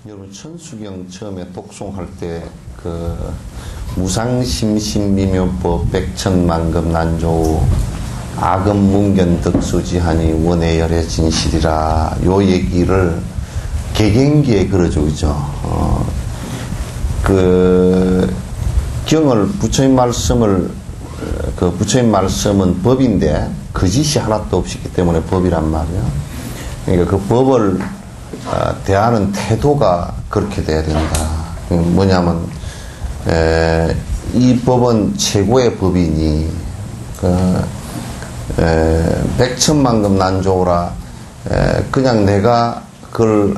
여러분 천수경 처음에 독송할 때 그 무상심신미묘법 백천만급 난조우 아금문견덕수지하니 원해열의 진실이라 요 얘기를 개경기에 그러죠, 그죠? 그 경을 부처님 말씀을 그 부처님 말씀은 법인데 거짓이 하나도 없었기 때문에 법이란 말이에요. 그러니까 그 법을 대하는 태도가 그렇게 돼야 된다. 뭐냐면 이 법은 최고의 법이니 백천만급 난조라 그냥 내가 그걸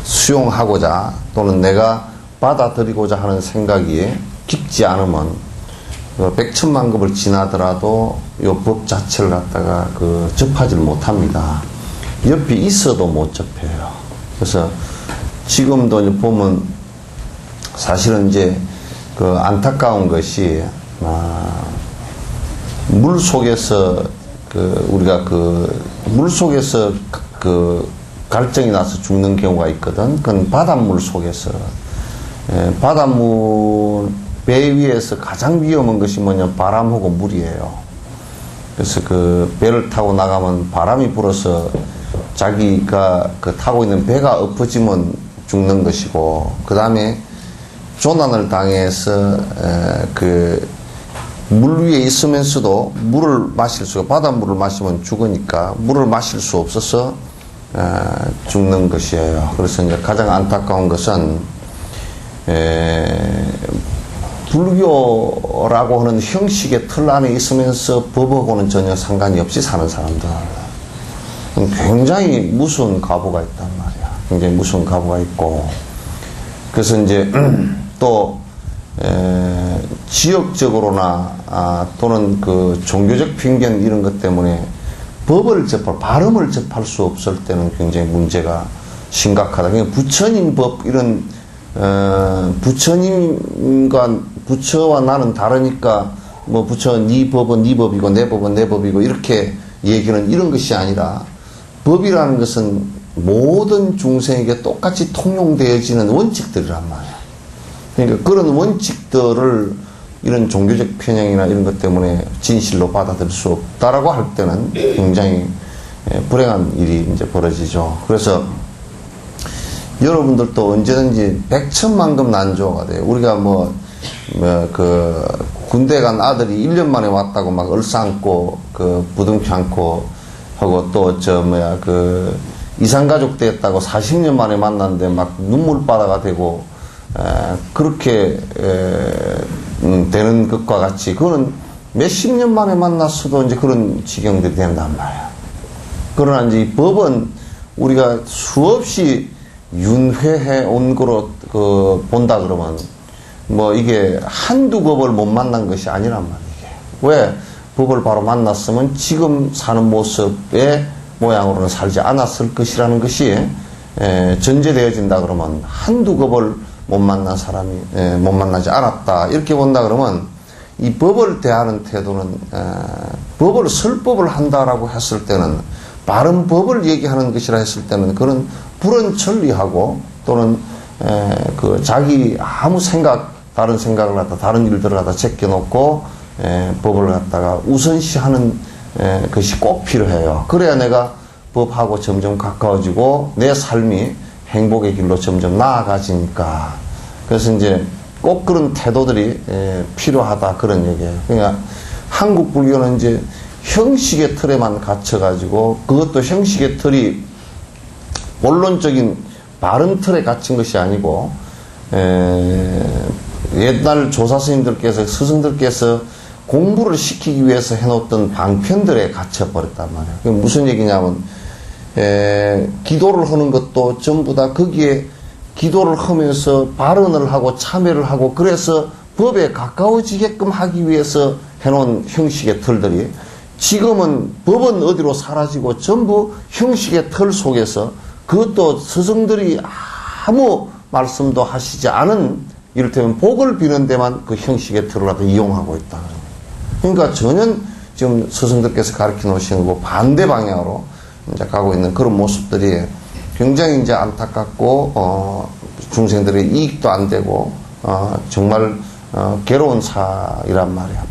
수용하고자 또는 내가 받아들이고자 하는 생각이 깊지 않으면 백천만급을 지나더라도 이 법 자체를 갖다가 접하지 못합니다. 옆에 있어도 못 접해요. 그래서 지금도 이제 보면 사실은 이제 그 안타까운 것이 물 속에서 우리가 물 속에서 갈증이 나서 죽는 경우가 있거든. 그건 바닷물 속에서 바닷물 배 위에서 가장 위험한 것이 뭐냐면 바람하고 물이에요. 그래서 그 배를 타고 나가면 바람이 불어서 자기가 타고 있는 배가 엎어지면 죽는 것이고, 그 다음에 조난을 당해서 물 위에 있으면서도 물을 마실 수가, 바닷물을 마시면 죽으니까 물을 마실 수 없어서 죽는 것이에요. 그래서 이제 가장 안타까운 것은 불교라고 하는 형식의 틀 안에 있으면서 법하고는 전혀 상관이 없이 사는 사람들, 굉장히 무서운 가부가 있단 말이야. 굉장히 무서운 가부가 있고, 그래서 이제 또 지역적으로나 또는 그 종교적 편견 이런 것 때문에 법을 발음을 접할 수 없을 때는 굉장히 문제가 심각하다. 그러니까 부처님 법 이런 부처님과 부처와 나는 다르니까 뭐 부처 네 법은 네 법이고 내 법은 내 법이고 이렇게 얘기는 이런 것이 아니라, 법이라는 것은 모든 중생에게 똑같이 통용되어지는 원칙들이란 말이야. 그러니까 그런 원칙들을 이런 종교적 편향이나 이런 것 때문에 진실로 받아들일 수 없다라고 할 때는 굉장히 불행한 일이 이제 벌어지죠. 그래서 여러분들도 언제든지 백천만급 난조가 돼요. 우리가 군대 간 아들이 1년 만에 왔다고 막 얼싸안고 부둥켜 안고 하고, 또 이산가족 되었다고 40년 만에 만났는데 막 눈물바다가 되고 그렇게 되는 것과 같이, 그거는 몇십 년 만에 만났어도 이제 그런 지경들이 된단 말이야. 그러나 이제 이 법은 우리가 수없이 윤회해 온 거로 본다 그러면 이게 한두 법을 못 만난 것이 아니란 말이야. 왜? 법을 바로 만났으면 지금 사는 모습의 모양으로는 살지 않았을 것이라는 것이 전제되어진다 그러면, 한두 법을 못 만난 사람이 못 만나지 않았다 이렇게 본다 그러면, 이 법을 대하는 태도는 법을 설법을 한다라고 했을 때는, 바른 법을 얘기하는 것이라 했을 때는 그런 불언천리하고 또는 자기 아무 다른 생각을 갖다 다른 일들을 갖다 제껴놓고 법을 갖다가 우선시하는 것이 꼭 필요해요. 그래야 내가 법하고 점점 가까워지고 내 삶이 행복의 길로 점점 나아가지니까. 그래서 이제 꼭 그런 태도들이 필요하다 그런 얘기예요. 그러니까 한국 불교는 이제 형식의 틀에만 갇혀가지고 그것도 형식의 틀이 본론적인 바른 틀에 갇힌 것이 아니고 옛날 조사 스님들께서 스승들께서 공부를 시키기 위해서 해놓던 방편들에 갇혀버렸단 말이에요. 그게 무슨 얘기냐면 기도를 하는 것도 전부 다 거기에 기도를 하면서 발언을 하고 참여를 하고 그래서 법에 가까워지게끔 하기 위해서 해놓은 형식의 틀들이 지금은 법은 어디로 사라지고 전부 형식의 틀 속에서 그것도 스승들이 아무 말씀도 하시지 않은 이를테면 복을 비는 데만 그 형식의 틀을 갖다 이용하고 있다. 그러니까 전혀 지금 스승들께서 가르쳐 놓으신 거 반대 방향으로 이제 가고 있는 그런 모습들이 굉장히 이제 안타깝고 중생들의 이익도 안 되고 정말 괴로운 사이란 말이야.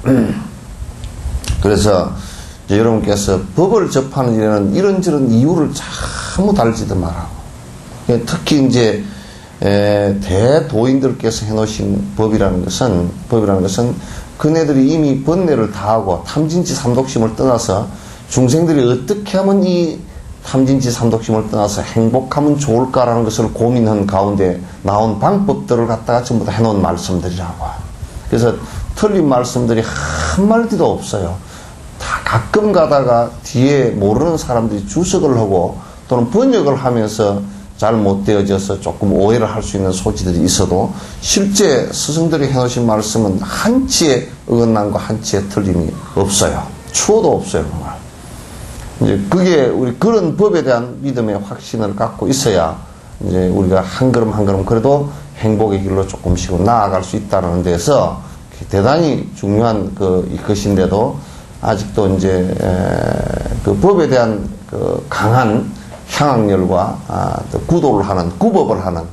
그래서 이제 여러분께서 법을 접하는 일에는 이런저런 이유를 아무 달지도 말라고. 특히 이제 대도인들께서 해놓으신 법이라는 것은 그네들이 이미 번뇌를 다하고 탐진치 삼독심을 떠나서 중생들이 어떻게 하면 이 탐진치 삼독심을 떠나서 행복하면 좋을까라는 것을 고민한 가운데 나온 방법들을 갖다가 전부 다 해놓은 말씀들이라고. 그래서 틀린 말씀들이 한마디도 없어요. 다 가끔 가다가 뒤에 모르는 사람들이 주석을 하고 또는 번역을 하면서 잘 못되어져서 조금 오해를 할 수 있는 소지들이 있어도 실제 스승들이 해놓으신 말씀은 한치의 어긋남과 한치의 틀림이 없어요. 추호도 없어요. 정말. 이제 그게 우리 그런 법에 대한 믿음의 확신을 갖고 있어야 이제 우리가 한 걸음 한 걸음 그래도 행복의 길로 조금씩은 나아갈 수 있다는 데서 대단히 중요한 것인데도 아직도 이제 그 법에 대한 그 강한 향악열과 또 구도를 하는 구법을 하는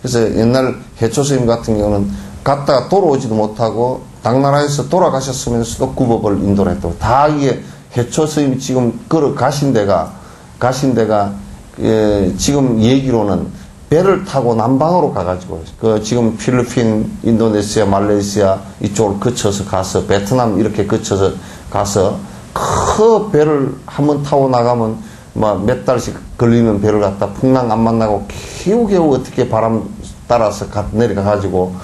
그래서 옛날 해초 스님 같은 경우는 갔다가 돌아오지도 못하고 당나라에서 돌아가셨으면서도 구법을 인도를 했다고. 다 이게 해초 스님이 지금 걸어 가신 데가 지금 얘기로는 배를 타고 남방으로 가가지고 지금 필리핀, 인도네시아, 말레이시아 이쪽을 거쳐서 가서 베트남 이렇게 거쳐서 가서 그 배를 한번 타고 나가면 막 몇 달씩 걸리는 배를 갖다 풍랑 안 만나고 겨우겨우 어떻게 바람 따라서 내려가가지고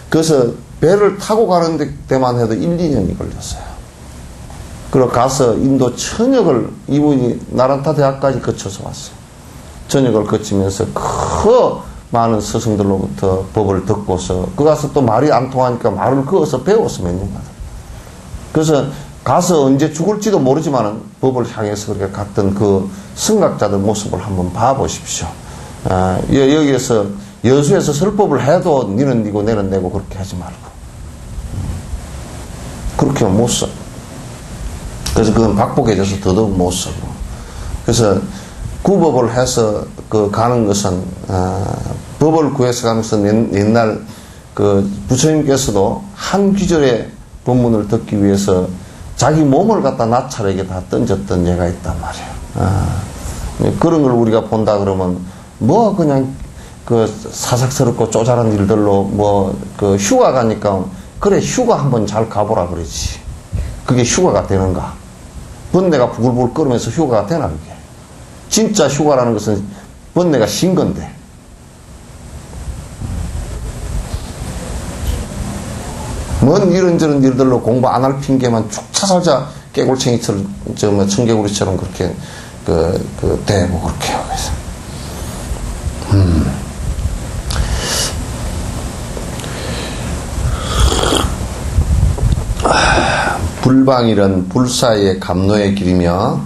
그래서 배를 타고 가는 데만 해도 1, 2년이 걸렸어요. 그리고 가서 인도 천역을 이분이 나란타 대학까지 거쳐서 왔어요. 전역을 거치면서 그 많은 스승들로부터 법을 듣고서 그 가서 또 말이 안 통하니까 말을 그어서 배웠어 몇 년간. 그래서 가서 언제 죽을지도 모르지만은 법을 향해서 그렇게 갔던 그 성각자들 모습을 한번 봐보십시오. 여기에서 여수에서 설법을 해도 니는 니고 내는 내고 그렇게 하지 말고 그렇게 못 써. 그래서 그건 박복해져서 더더욱 못 쓰고. 그래서 구법을 해서 가는 것은 법을 구해서 가는 것은 옛날 부처님께서도 한 귀절의 법문을 듣기 위해서 자기 몸을 갖다 나찰에게 다 던졌던 예가 있단 말이에요. 그런 걸 우리가 본다 그러면 뭐 그냥 사삭스럽고 쪼잘한 일들로 휴가 가니까 그래 휴가 한번 잘 가보라 그러지. 그게 휴가가 되는가? 번뇌가 부글부글 끓으면서 휴가가 되나 그게? 진짜 휴가라는 것은 번뇌가 신 건데. 뭔 이런저런 일들로 공부 안 할 핑계만 쭉 차살자 깨골챙이처럼 청개구리처럼 그렇게 대고 그렇게 하고 있어. 불방일은 불사의 감노의 길이며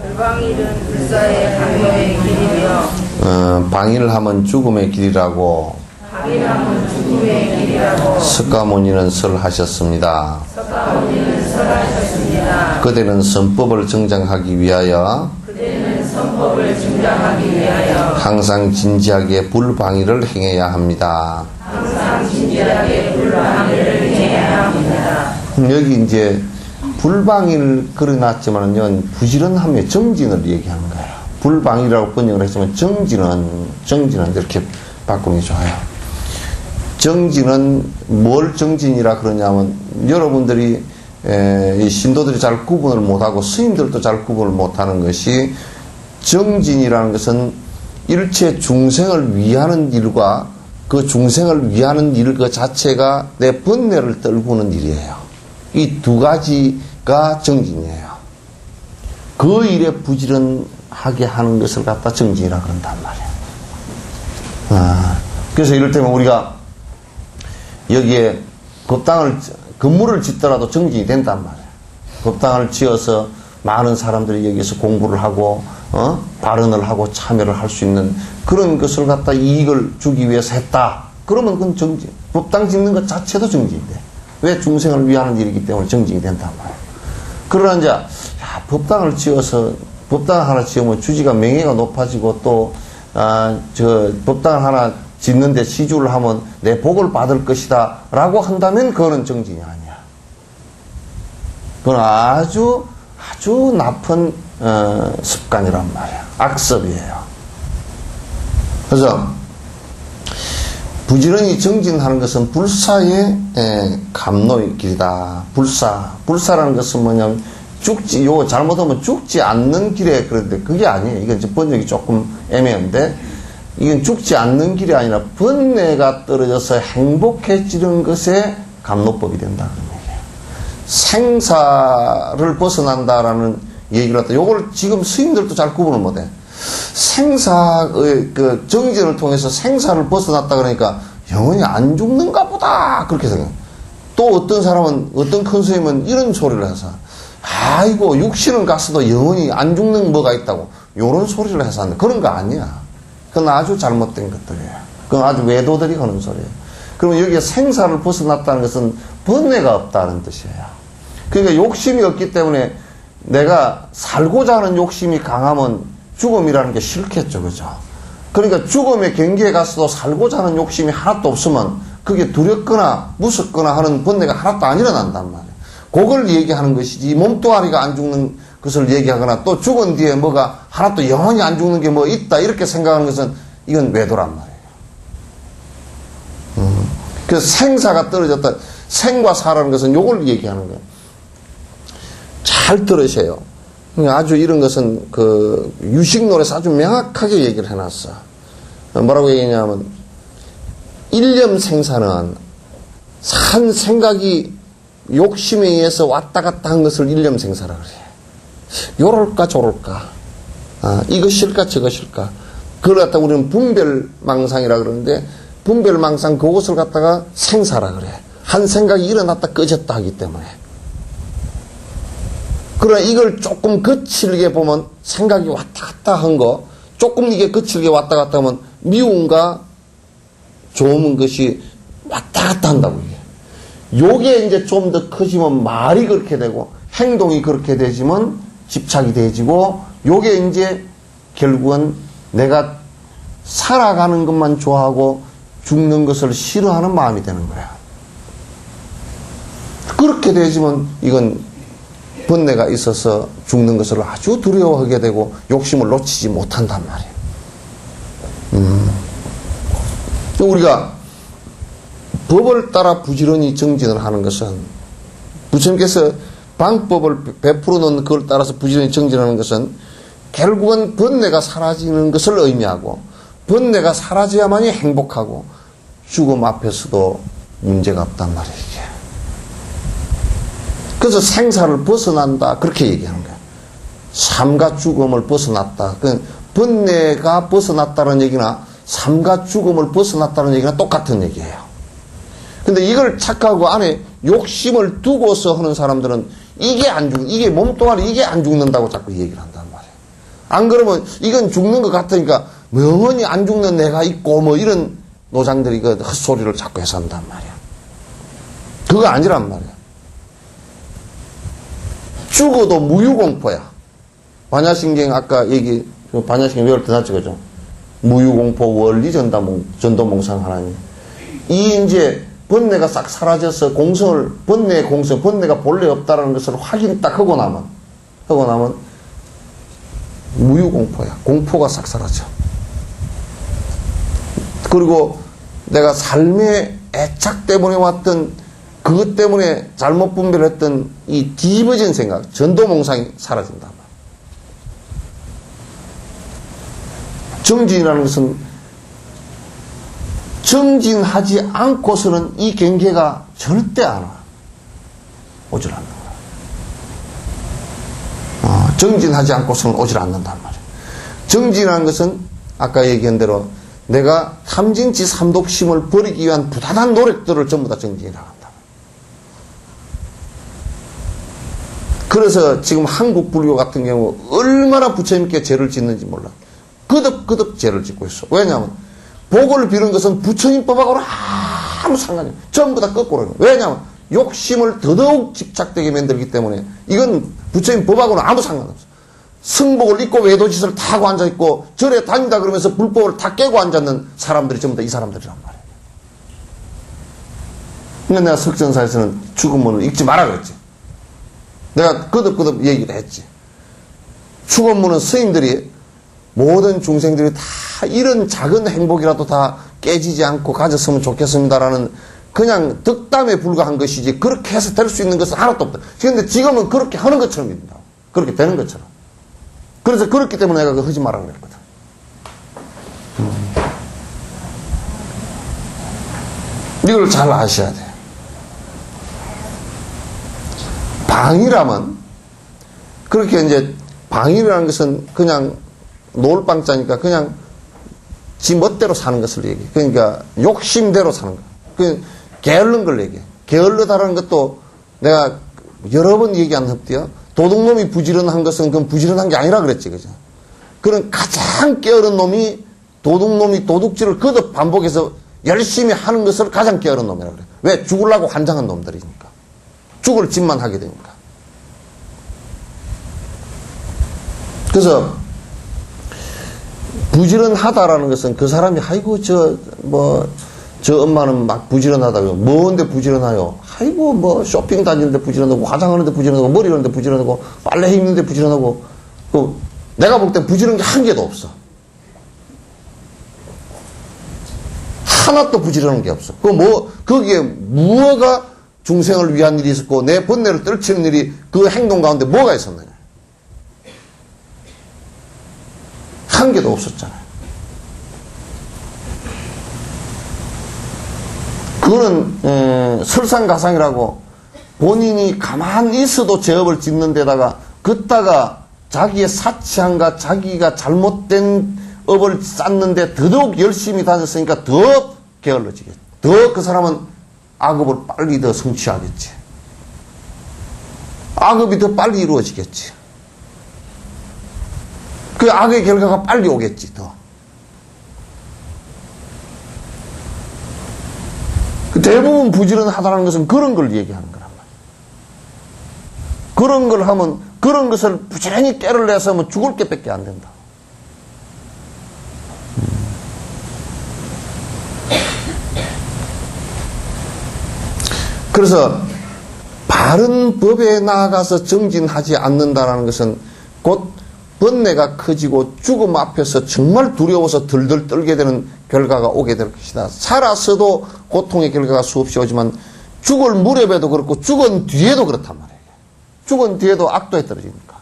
불방일은 불사의 감노의 길이며 방일하면 죽음의 길이라고 방일하면 죽음의 길이라고 석가모니는 설하셨습니다. 석가모니는 설하셨습니다. 그대는 선법을 정장하기 위하여 항상 진지하게 불방일을 행해야 합니다. 항상 진지하게 불방일을 행해야 합니다. 여기 이제 불방일 그려놨지만은 부지런함의 정진을 얘기하는 거예요. 불방이라고 번역을 했지만 정진은 이렇게 바꾸는 게 좋아요. 정진은 뭘 정진이라 그러냐면 여러분들이 이 신도들이 잘 구분을 못하고 스님들도 잘 구분을 못하는 것이 정진이라는 것은 일체 중생을 위하는 일과 그 중생을 위하는 일 그 자체가 내 번뇌를 떨구는 일이에요. 이 두 가지가 정진이에요. 그 일에 부지런하게 하는 것을 갖다 정진이라 그런단 말이에요. 그래서 이를테면 우리가 여기에 건물을 짓더라도 정진이 된단 말이에요. 법당을 지어서 많은 사람들이 여기서 공부를 하고 발언을 하고 참여를 할 수 있는 그런 것을 갖다 이익을 주기 위해서 했다. 그러면 그건 정진. 법당 짓는 것 자체도 정진인데 왜 중생을 위하는 일이기 때문에 정진이 된단 말이에요. 그러나 이제 법당을 지어서 법당 하나 지으면 주지가 명예가 높아지고 또 법당을 하나 짓는데 시주를 하면 내 복을 받을 것이다 라고 한다면 그거는 정진이 아니야. 그건 아주 나쁜 습관이란 말이야. 악습이에요. 그래서 부지런히 정진하는 것은 불사의 감로의 길이다. 불사라는 것은 뭐냐면 요거 잘못하면 죽지 않는 길에 그런데 그게 아니에요. 이건 이제 번역이 조금 애매한데 이건 죽지 않는 길이 아니라 번뇌가 떨어져서 행복해지는 것에 감로법이 된다. 그런 얘기예요. 생사를 벗어난다라는 얘기를 했다. 요걸 지금 스님들도 잘 구분을 못해. 생사의 그 정진을 통해서 생사를 벗어났다 그러니까 영원히 안 죽는가 보다. 그렇게 생각해요. 또 어떤 사람은, 어떤 큰 스님은 이런 소리를 해서 아이고, 육신은 갔어도 영원히 안 죽는 뭐가 있다고. 요런 소리를 해서 하는데 그런 거 아니야. 그건 아주 잘못된 것들이에요. 그건 아주 외도들이 하는 소리예요. 그러면 여기에 생사를 벗어났다는 것은 번뇌가 없다는 뜻이에요. 그러니까 욕심이 없기 때문에 내가 살고자 하는 욕심이 강하면 죽음이라는 게 싫겠죠. 그죠? 그러니까 죽음의 경계에 가서도 살고자 하는 욕심이 하나도 없으면 그게 두렵거나 무섭거나 하는 번뇌가 하나도 안 일어난단 말이에요. 그걸 얘기하는 것이지 몸뚱아리가 안 죽는 것을 얘기하거나 또 죽은 뒤에 뭐가 하나도 영원히 안 죽는 게 뭐 있다 이렇게 생각하는 것은 이건 외도란 말이에요. 그래서 생사가 떨어졌다. 생과 사라는 것은 요걸 얘기하는 거예요. 잘 들으세요. 아주 이런 것은 그 유식론에서 아주 명확하게 얘기를 해놨어. 뭐라고 얘기했냐면 일념 생사는 한 생각이 욕심에 의해서 왔다 갔다 한 것을 일념 생사라 그래. 요럴까 저럴까, 이것일까 저것일까. 그걸 갖다 우리는 분별망상이라 그러는데 분별망상 그것을 갖다가 생사라 그래. 한 생각이 일어났다 꺼졌다 하기 때문에. 그러나 이걸 조금 거칠게 보면 생각이 왔다 갔다 한 거, 조금 이게 거칠게 왔다 갔다 하면 미움과 좋은 것이 왔다 갔다 한다고 이게. 요게 이제 좀 더 커지면 말이 그렇게 되고 행동이 그렇게 되지만 집착이 되지고 요게 이제 결국은 내가 살아가는 것만 좋아하고 죽는 것을 싫어하는 마음이 되는 거야. 그렇게 되지만 이건 번뇌가 있어서 죽는 것을 아주 두려워하게 되고 욕심을 놓치지 못한단 말이에요. 우리가 법을 따라 부지런히 정진을 하는 것은 부처님께서 방법을 베풀어 놓은 그걸 따라서 부지런히 정진하는 것은 결국은 번뇌가 사라지는 것을 의미하고 번뇌가 사라져야만이 행복하고 죽음 앞에서도 문제가 없단 말이에요. 그래서 생사를 벗어난다 그렇게 얘기하는 거예요. 삶과 죽음을 벗어났다. 그 번뇌가 벗어났다는 얘기나 삶과 죽음을 벗어났다는 얘기나 똑같은 얘기예요. 근데 이걸 착각하고 안에 욕심을 두고서 하는 사람들은 이게 몸뚱아리 이게 안 죽는다고 자꾸 얘기를 한단 말이에요. 안 그러면 이건 죽는 것 같으니까 영원히 안 죽는 내가 있고 뭐 이런 노장들이 그 헛소리를 자꾸 해서 한단 말이야. 그거 아니란 말이야. 죽어도 무유공포야. 반야신경 아까 반야신경 외울 때 났죠, 그죠? 무유공포 원리 전도몽상 하나님. 이 이제 번뇌가 싹 사라져서 번뇌의 공성, 번뇌가 본래 없다라는 것을 확인 딱 하고 나면 무유공포야. 공포가 싹 사라져. 그리고 내가 삶의 애착 때문에 왔던 그것 때문에 잘못 분별했던 이 뒤집어진 생각, 전도몽상이 사라진다. 정진이라는 것은 정진하지 않고서는 이 경계가 절대 안 와. 오질 않는 거야. 정진하지 않고서는 오질 않는단 말이야. 정진이라는 것은 아까 얘기한 대로 내가 탐진치 삼독심을 버리기 위한 부단한 노력들을 전부 다 정진이라고 한다. 그래서 지금 한국 불교 같은 경우 얼마나 부처님께 죄를 짓는지 몰라. 거듭 죄를 짓고 있어. 왜냐하면 복을 비는 것은 부처님 법하고는 아무 상관이 없어. 전부 다 거꾸로. 왜냐하면 욕심을 더더욱 집착되게 만들기 때문에 이건 부처님 법하고는 아무 상관없어. 승복을 입고 외도짓을 다 하고 앉아있고 절에 다닌다 그러면서 불법을 다 깨고 앉았는 사람들이 전부 다 이 사람들이란 말이에요. 그러니까 내가 석전사에서는 죽음문을 읽지 말아 그랬지. 내가 거듭 얘기를 했지. 축원문은 스님들이 모든 중생들이 다 이런 작은 행복이라도 다 깨지지 않고 가졌으면 좋겠습니다라는 그냥 덕담에 불과한 것이지 그렇게 해서 될 수 있는 것은 하나도 없다. 그런데 지금은 그렇게 하는 것처럼 믿는다. 그렇게 되는 것처럼. 그래서 그렇기 때문에 내가 그거 하지 말라고 그랬거든. 이걸 잘 아셔야 돼. 방이라면 그렇게 이제 방이라는 것은 그냥 노을방자니까 그냥 지 멋대로 사는 것을 얘기해. 그러니까 욕심대로 사는 거. 그 게을른 걸 얘기해. 게을르다라는 것도 내가 여러 번 얘기한 흡디요. 도둑놈이 부지런한 것은 그건 부지런한 게 아니라 그랬지, 그죠? 그런 가장 게으른 놈이 도둑놈이 도둑질을 거듭 반복해서 열심히 하는 것을 가장 게으른 놈이라 그래. 왜? 죽으려고 환장한 놈들이니까. 죽을 짓만 하게 되니까. 그래서 부지런하다라는 것은 그 사람이 아이고 저 엄마는 막 부지런하다고요. 뭔데 부지런하요? 아이고 뭐 쇼핑 다니는데 부지런하고 화장하는데 부지런하고 머리 하는데 부지런하고 빨래 입는데 부지런하고 내가 볼 때 부지런한 게 한 개도 없어. 하나도 부지런한 게 없어. 거기에 무엇가 중생을 위한 일이 있었고 내 번뇌를 떨치는 일이 그 행동 가운데 뭐가 있었느냐? 한 개도 없었잖아요. 그거는 설상가상이라고 본인이 가만히 있어도 죄업을 짓는 데다가 긋다가 자기의 사치함과 자기가 잘못된 업을 쌓는데 더더욱 열심히 다녔으니까 더 게을러지겠지. 더 그 사람은 악업을 빨리 더 성취하겠지. 악업이 더 빨리 이루어지겠지. 그 악의 결과가 빨리 오겠지, 더. 대부분 부지런하다는 것은 그런 걸 얘기하는 거란 말이야. 그런 걸 하면, 그런 것을 부지런히 깨를 내서 하면 죽을 게 밖에 안 된다. 그래서 바른 법에 나아가서 정진하지 않는다는 것은 곧 번뇌가 커지고 죽음 앞에서 정말 두려워서 들들 떨게 되는 결과가 오게 될 것이다. 살아서도 고통의 결과가 수없이 오지만 죽을 무렵에도 그렇고 죽은 뒤에도 그렇단 말이에요. 죽은 뒤에도 악도에 떨어지니까.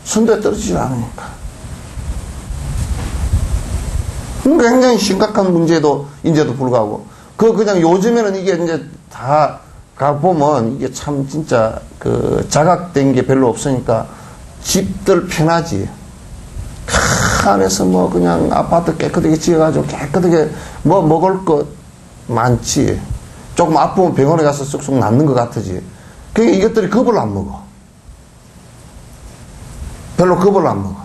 선도에 떨어지지 않으니까. 굉장히 심각한 문제도 인제도 불구하고 그냥 요즘에는 이게 이제 다 가보면 이게 참 진짜 자각된 게 별로 없으니까 집들 편하지. 안에서 그냥 아파트 깨끗하게 지어가지고 깨끗하게 먹을 것 많지. 조금 아프면 병원에 가서 쑥쑥 낫는 것 같으지. 그게 이것들이 겁을 안 먹어. 별로 겁을 안 먹어.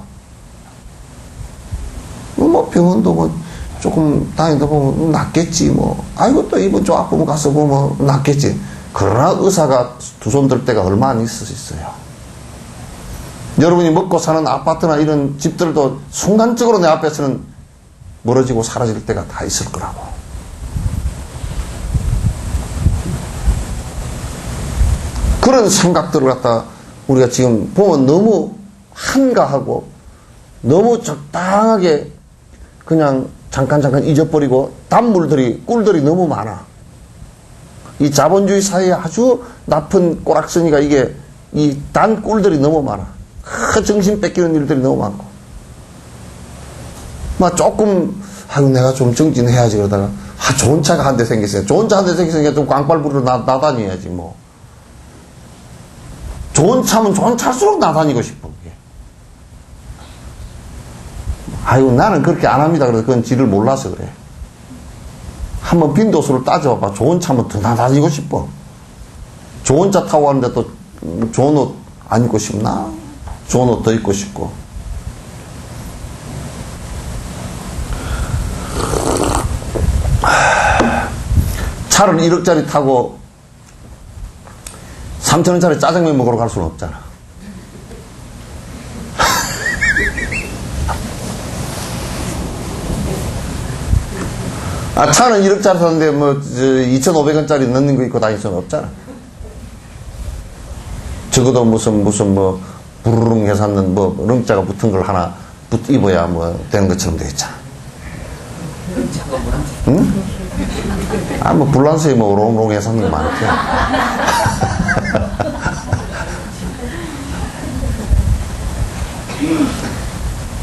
병원도 조금 다니다 보면 낫겠지. 아이고 또 이번 주 아프면 가서 보면 낫겠지. 그러나 의사가 두 손 들 때가 얼마나 있을 수 있어요. 여러분이 먹고 사는 아파트나 이런 집들도 순간적으로 내 앞에서는 멀어지고 사라질 때가 다 있을 거라고. 그런 생각들을 갖다 우리가 지금 보면 너무 한가하고 너무 적당하게 그냥 잠깐 잊어버리고 단물들이, 꿀들이 너무 많아. 이 자본주의 사회에 아주 나쁜 꼬락서니가 이게 이 단 꿀들이 너무 많아. 정신 뺏기는 일들이 너무 많고. 막 조금, 아유, 내가 좀 정진해야지 그러다가, 좋은 차가 한 대 생겼어요. 좋은 차 한 대 생겼으니까 좀 광빨 부리러 나다녀야지, 뭐. 좋은 차면 좋은 차일수록 나다니고 싶어, 그게. 아유, 나는 그렇게 안 합니다. 그래서 그건 지를 몰라서 그래. 한번 빈도수를 따져봐. 좋은 차면 더 나다니고 싶어. 좋은 차 타고 가는데 또 좋은 옷 안 입고 싶나? 좋은 옷 더 입고 싶고. 차를 1억짜리 타고 3,000원짜리 짜장면 먹으러 갈 수는 없잖아. 차는 1억짜리 샀는데 뭐 2,500원짜리 넣는 거 입고 다닐 수는 없잖아. 적어도 무슨 뭐 부르릉 해샀는 뭐 릉자가 붙은 걸 하나 입어야 뭐 되는 것처럼 돼 있잖아. 응? 뭐 불란서에 뭐 롱롱 해샀는 거 많죠.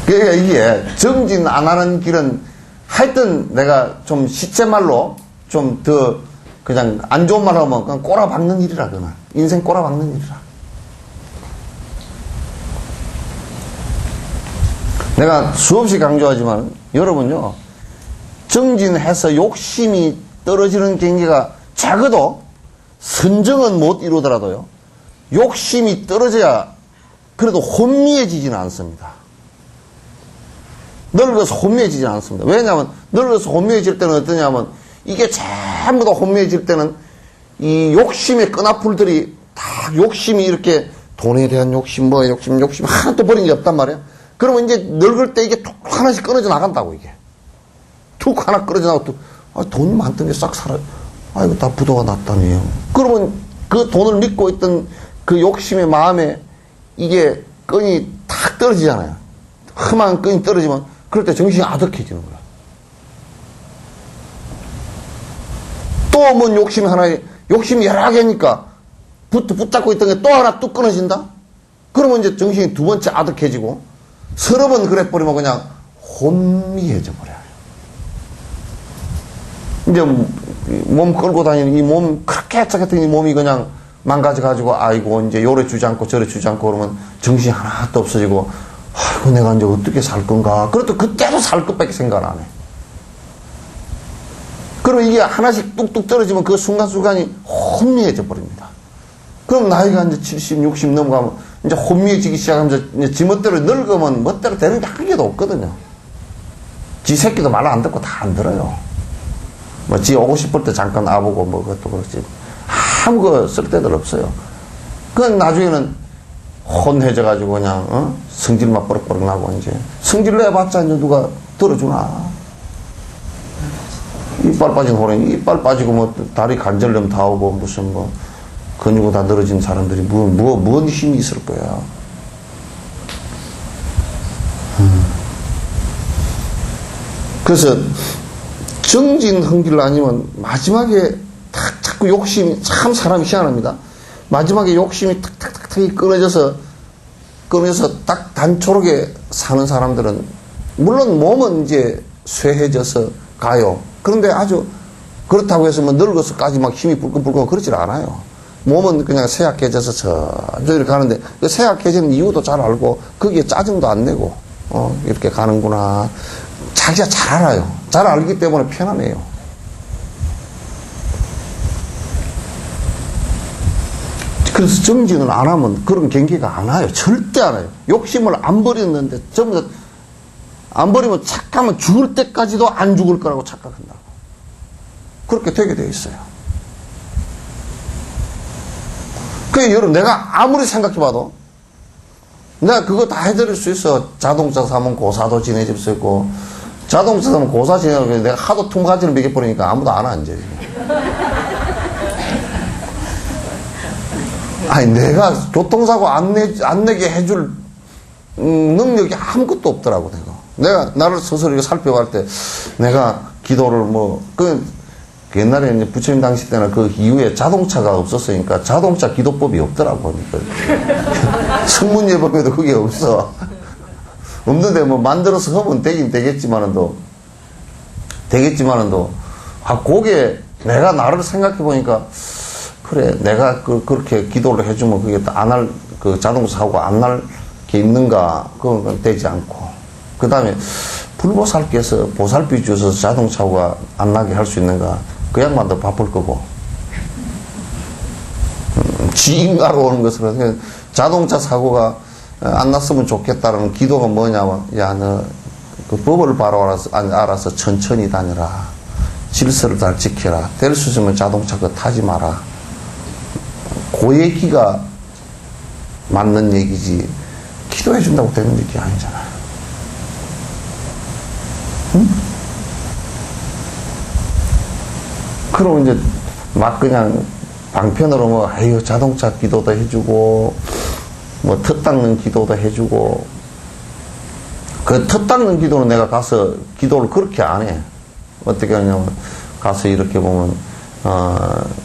그러니까 이게 정진 안 하는 길은 하여튼 내가 좀 시체말로 좀 더 그냥 안 좋은 말 하면 그냥 꼬라박는 일이라 그만. 인생 꼬라박는 일이라. 내가 수없이 강조하지만 여러분요, 정진해서 욕심이 떨어지는 경계가 적어도 선정은 못 이루더라도요, 욕심이 떨어져야 그래도 혼미해지지는 않습니다. 늙어서 혼미해지지는 않습니다. 왜냐하면 늙어서 혼미해질 때는 어떠냐면 이게 전부 다 혼미해질 때는 이 욕심의 끈앞풀들이 다 욕심이 이렇게 돈에 대한 욕심, 뭐 욕심 하나도 버린 게 없단 말이야. 그러면 이제 늙을 때 이게 툭 하나씩 끊어져 나간다고, 이게. 툭 하나 끊어져 나가고, 돈이 많던 게 싹 사라져. 아이고, 다 부도가 났다니요. 그러면 그 돈을 믿고 있던 그 욕심의 마음에 이게 끈이 탁 떨어지잖아요. 험한 끈이 떨어지면 그럴 때 정신이 아득해지는 거야. 또 뭔 욕심이 하나에, 욕심이 여러 개니까 붙잡고 있던 게 또 하나 뚝 끊어진다? 그러면 이제 정신이 두 번째 아득해지고 서너 번 그래 버리면 그냥 혼미해져 버려요. 이제 몸 끌고 다니는 이 몸, 그렇게 착했던 이 몸이 그냥 망가져가지고, 아이고, 이제 요래 주지 않고 저래 주지 않고 그러면 정신이 하나도 없어지고, 아이고, 내가 이제 어떻게 살 건가. 그래도 그때도 살 것밖에 생각 안 해. 그러면 이게 하나씩 뚝뚝 떨어지면 그 순간순간이 혼미해져 버립니다. 그럼 나이가 이제 70, 60 넘어가면 이제 혼미해지기 시작하면서 이제 지 멋대로 늙으면 멋대로 되는 게 한 개도 없거든요. 지 새끼도 말 안 듣고 다 안 들어요. 뭐 지 오고 싶을 때 잠깐 와보고 뭐 그것도 그렇지. 아무 거 쓸데들 없어요. 그건 나중에는 혼해져가지고 그냥, 성질만 뽀록뽀록 나고 이제. 성질 내봤자 이제 누가 들어주나. 이빨 빠진 호랑이, 이빨 빠지고 뭐 다리 관절염 다 오고 무슨 뭐 근육이 다 늘어진 사람들이 뭔 힘이 있을 거야. 그래서 정진흥길 아니면 마지막에 탁 자꾸 욕심이, 참 사람이 희한합니다. 마지막에 욕심이 탁탁탁탁 끊어져서 딱 단초록에 사는 사람들은 물론 몸은 이제 쇠해져서 가요. 그런데 아주 그렇다고 해서 뭐 늙어서까지 막 힘이 불끈불끈 그러질 않아요. 몸은 그냥 쇠약해져서 저렇게 가는데 그 쇠약해지는 이유도 잘 알고 거기에 짜증도 안 내고 이렇게 가는구나. 자기가 잘 알아요. 잘 알기 때문에 편안해요. 그래서 정진을 안 하면 그런 경계가 안 와요. 절대 안 와요. 욕심을 안 버렸는데 전부 다 안 버리면 착하면 죽을 때까지도 안 죽을 거라고 착각한다고. 그렇게 되게 되어 있어요. 그게 여러분, 내가 아무리 생각해봐도 내가 그거 다 해드릴 수 있어. 자동차 사면 고사도 지내줄 수 있고, 자동차 사면 고사 지내고, 내가 하도 통가지를 먹여버리니까 아무도 안 와, 이제. 아니, 내가 교통사고 안 내게 해줄 능력이 아무것도 없더라고, 내가. 내가 나를 스스로 살펴갈 때 내가 기도를 옛날에 이제 부처님 당시 때는 그 이후에 자동차가 없었으니까 자동차 기도법이 없더라고. 성문예법에도 그게 없어. 없는데 뭐 만들어서 하면 되긴 되겠지만은도 그게 내가 나를 생각해 보니까 그래 내가 그렇게 기도를 해주면 그게 안 할 그 자동차 사고 안 날 게 있는가 그건 되지 않고 그 다음에 불보살께서 보살피 주셔서 자동차 사고가 안 나게 할 수 있는가 그 양반도 바쁠 거고 지인가로 오는 것으로 자동차 사고가 안 났으면 좋겠다라는 기도가 뭐냐면 야 너 그 법을 바로 알아서 천천히 다녀라 질서를 잘 지켜라 될 수 있으면 자동차 그거 타지 마라 그 얘기가 맞는 얘기지 기도해 준다고 되는 얘기 아니잖아요. 응? 그럼 이제 막 그냥 방편으로 뭐 아유 자동차 기도도 해주고 뭐 텃 닦는 기도도 해주고 그 텃 닦는 기도는 내가 가서 기도를 그렇게 안 해. 어떻게 하냐면 가서 이렇게 보면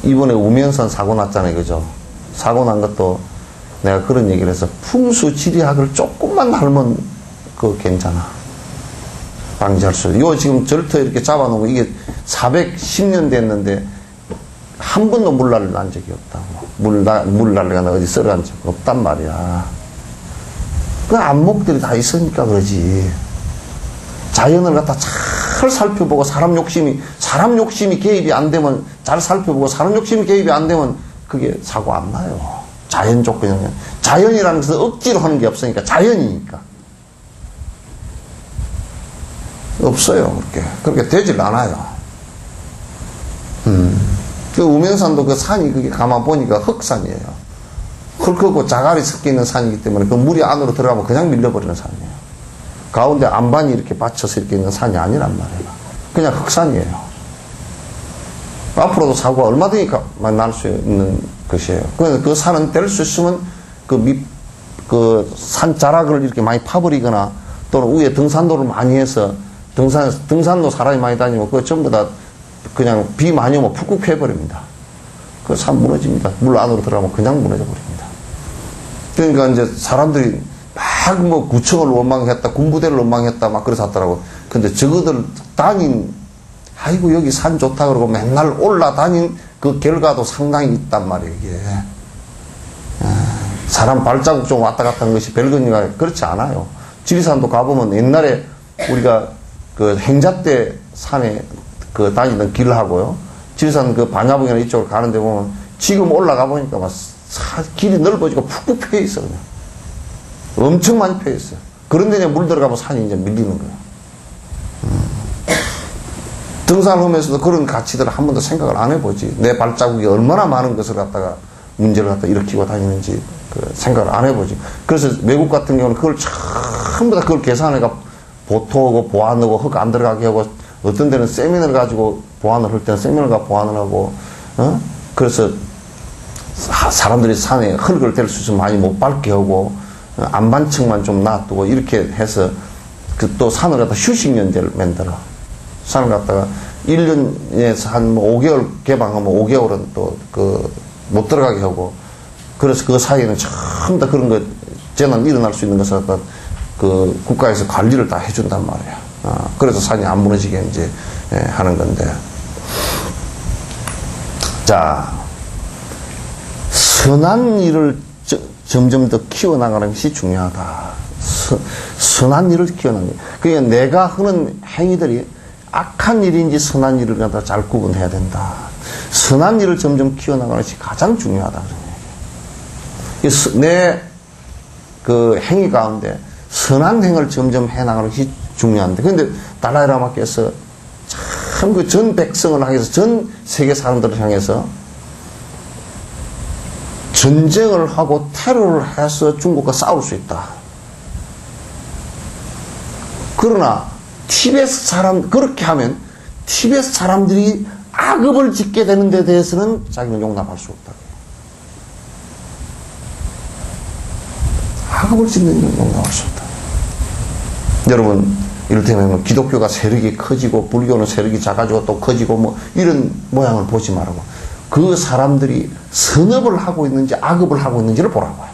이번에 우면산 사고 났잖아요, 그죠? 사고 난 것도 내가 그런 얘기를 해서 풍수지리학을 조금만 알면 그거 괜찮아. 방지할 수 있어. 이거 지금 절터 이렇게 잡아놓은 거 이게 410년 됐는데 한 번도 물난리 난 적이 없다고. 물난리가 나 어디 썰어간 적 없단 말이야. 그 안목들이 다 있으니까 그러지. 자연을 갖다 잘 살펴보고 사람 욕심이 개입이 안 되면 잘 살펴보고 사람 욕심이 개입이 안 되면 그게 사고 안 나요. 자연 조건이면. 자연이라는 것은 억지로 하는 게 없으니까 자연이니까. 없어요. 그렇게 되질 않아요. 그 우면산도 그 산이 그게 가만 보니까 흑산이에요. 흙하고 자갈이 섞여 있는 산이기 때문에 그 물이 안으로 들어가면 그냥 밀려버리는 산이에요. 가운데 안반이 이렇게 받쳐서 이렇게 있는 산이 아니란 말이에요. 그냥 흑산이에요. 앞으로도 사고가 얼마든지 날 수 있는 것이에요. 그래서 그 산은 될 수 있으면 그 산 자락을 이렇게 많이 파버리거나 또는 위에 등산도를 많이 해서 등산로 사람이 많이 다니면 그거 전부 다 그냥 비 많이 오면 푹푹 패버립니다. 그 산 무너집니다. 물 안으로 들어가면 그냥 무너져 버립니다. 그러니까 이제 사람들이 막 뭐 구청을 원망했다, 군부대를 원망했다, 막 그래서 하더라고. 근데 저거들 아이고, 여기 산 좋다 그러고 맨날 올라다닌 그 결과도 상당히 있단 말이에요, 이게. 사람 발자국 좀 왔다 갔다 하는 것이 별거니까 그렇지 않아요. 지리산도 가보면 옛날에 우리가 그 행자 때 산에 그 다니던 길하고요. 지리산 그 반야봉이나 이쪽으로 가는데 보면 지금 올라가 보니까 막 길이 넓어지고 푹푹 패 있어, 그냥. 엄청 많이 패 있어요. 그런데 이제 물 들어가면 산이 이제 밀리는 거예요. 등산하면서도 그런 가치들을 한 번도 생각을 안 해보지. 내 발자국이 얼마나 많은 것을 갖다가 문제를 갖다 일으키고 다니는지 생각을 안 해보지. 그래서 외국 같은 경우는 그걸 전부 다 그걸 계산해가 보토하고 보완하고 흙 안 들어가게 하고 어떤 데는 세면을 가지고 보완을 할 때는 세면을 보완을 하고 그래서 사람들이 산에 흙을 댈 수 있으면 많이 못 밟게 하고 안반층만 좀 놔두고 이렇게 해서 그 또 산을 갖다 휴식연제를 만들어. 산을 갖다가 1년에서 한 5개월 개방하면 5개월은 또 못 들어가게 하고 그래서 그 사이에는 전부 다 그런 거 재난 일어날 수 있는 것을 갖다 그 국가에서 관리를 다 해준단 말이야. 그래서 산이 안 무너지게 이제 하는 건데. 자, 선한 일을 점점 더 키워나가는 것이 중요하다. 선한 일을 키워나가는 것. 그러니까 내가 하는 행위들이 악한 일인지 선한 일을 갖다 잘 구분해야 된다. 선한 일을 점점 키워나가는 것이 가장 중요하다. 내 그 행위 가운데 선한 행을 점점 해나가는 것이 중요한데. 그런데 달라이라마께서 참 그 전 백성을 향해서 전 세계 사람들을 향해서 전쟁을 하고 테러를 해서 중국과 싸울 수 있다. 그러나 그렇게 하면 티베트 사람들이 악업을 짓게 되는 데 대해서는 자기는 용납할 수 없다. 악업을 짓는 데 용납할 수 없다. 여러분, 이를테면 기독교가 세력이 커지고 불교는 세력이 작아지고 또 커지고 뭐 이런 모양을 보지 말고 그 사람들이 선업을 하고 있는지 악업을 하고 있는지를 보라고요.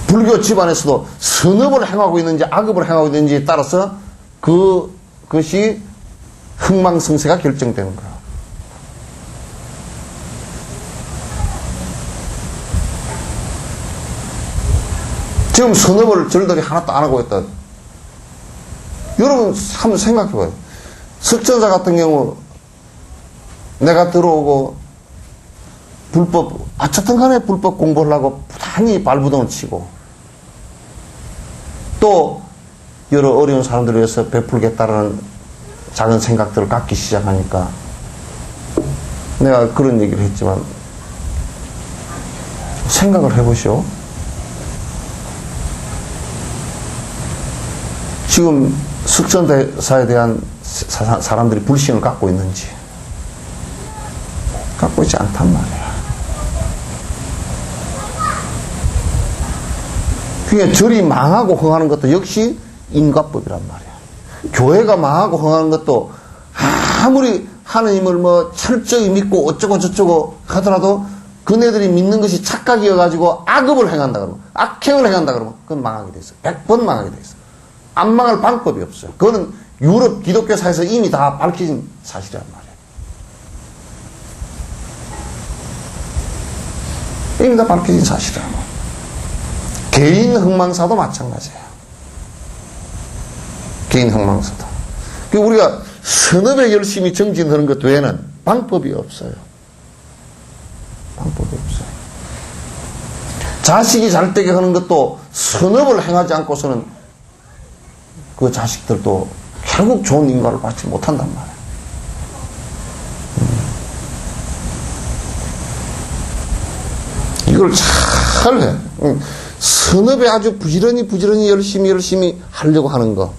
불교 집안에서도 선업을 행하고 있는지 악업을 행하고 있는지에 따라서 그것이 흥망성쇠가 결정되는 거예요. 지금 선업을 절들이 하나도 안 하고 있다. 여러분 한번 생각해봐요. 석전사 같은 경우 내가 들어오고 불법 어쨌든 간에 불법 공부하려고 부단히 발부동을 치고 또 여러 어려운 사람들을 위해서 베풀겠다라는 작은 생각들을 갖기 시작하니까 내가 그런 얘기를 했지만 생각을 해보시오. 지금 석전사에 대한 사람들이 불신을 갖고 있는지 갖고 있지 않단 말이야. 그러니까 절이 망하고 흥하는 것도 역시 인과법이란 말이야. 교회가 망하고 흥하는 것도 아무리 하느님을 뭐 철저히 믿고 어쩌고 저쩌고 하더라도 그네들이 믿는 것이 착각이어가지고 악업을 행한다 그러면 악행을 행한다 그러면 그건 망하게 돼 있어. 100번 망하게 돼 있어. 안 망할 방법이 없어요. 그거는 유럽 기독교사에서 이미 다 밝혀진 사실이란 말이에요. 이미 다 밝혀진 사실이란 말이에요. 개인 흥망사도 마찬가지예요. 개인 흥망사도. 우리가 선업에 열심히 정진하는 것 외에는 방법이 없어요. 방법이 없어요. 자식이 잘되게 하는 것도 선업을 행하지 않고서는 그 자식들도 결국 좋은 인과를 받지 못한단 말이에요. 이걸 잘 해. 선업에 아주 부지런히 열심히 하려고 하는 거.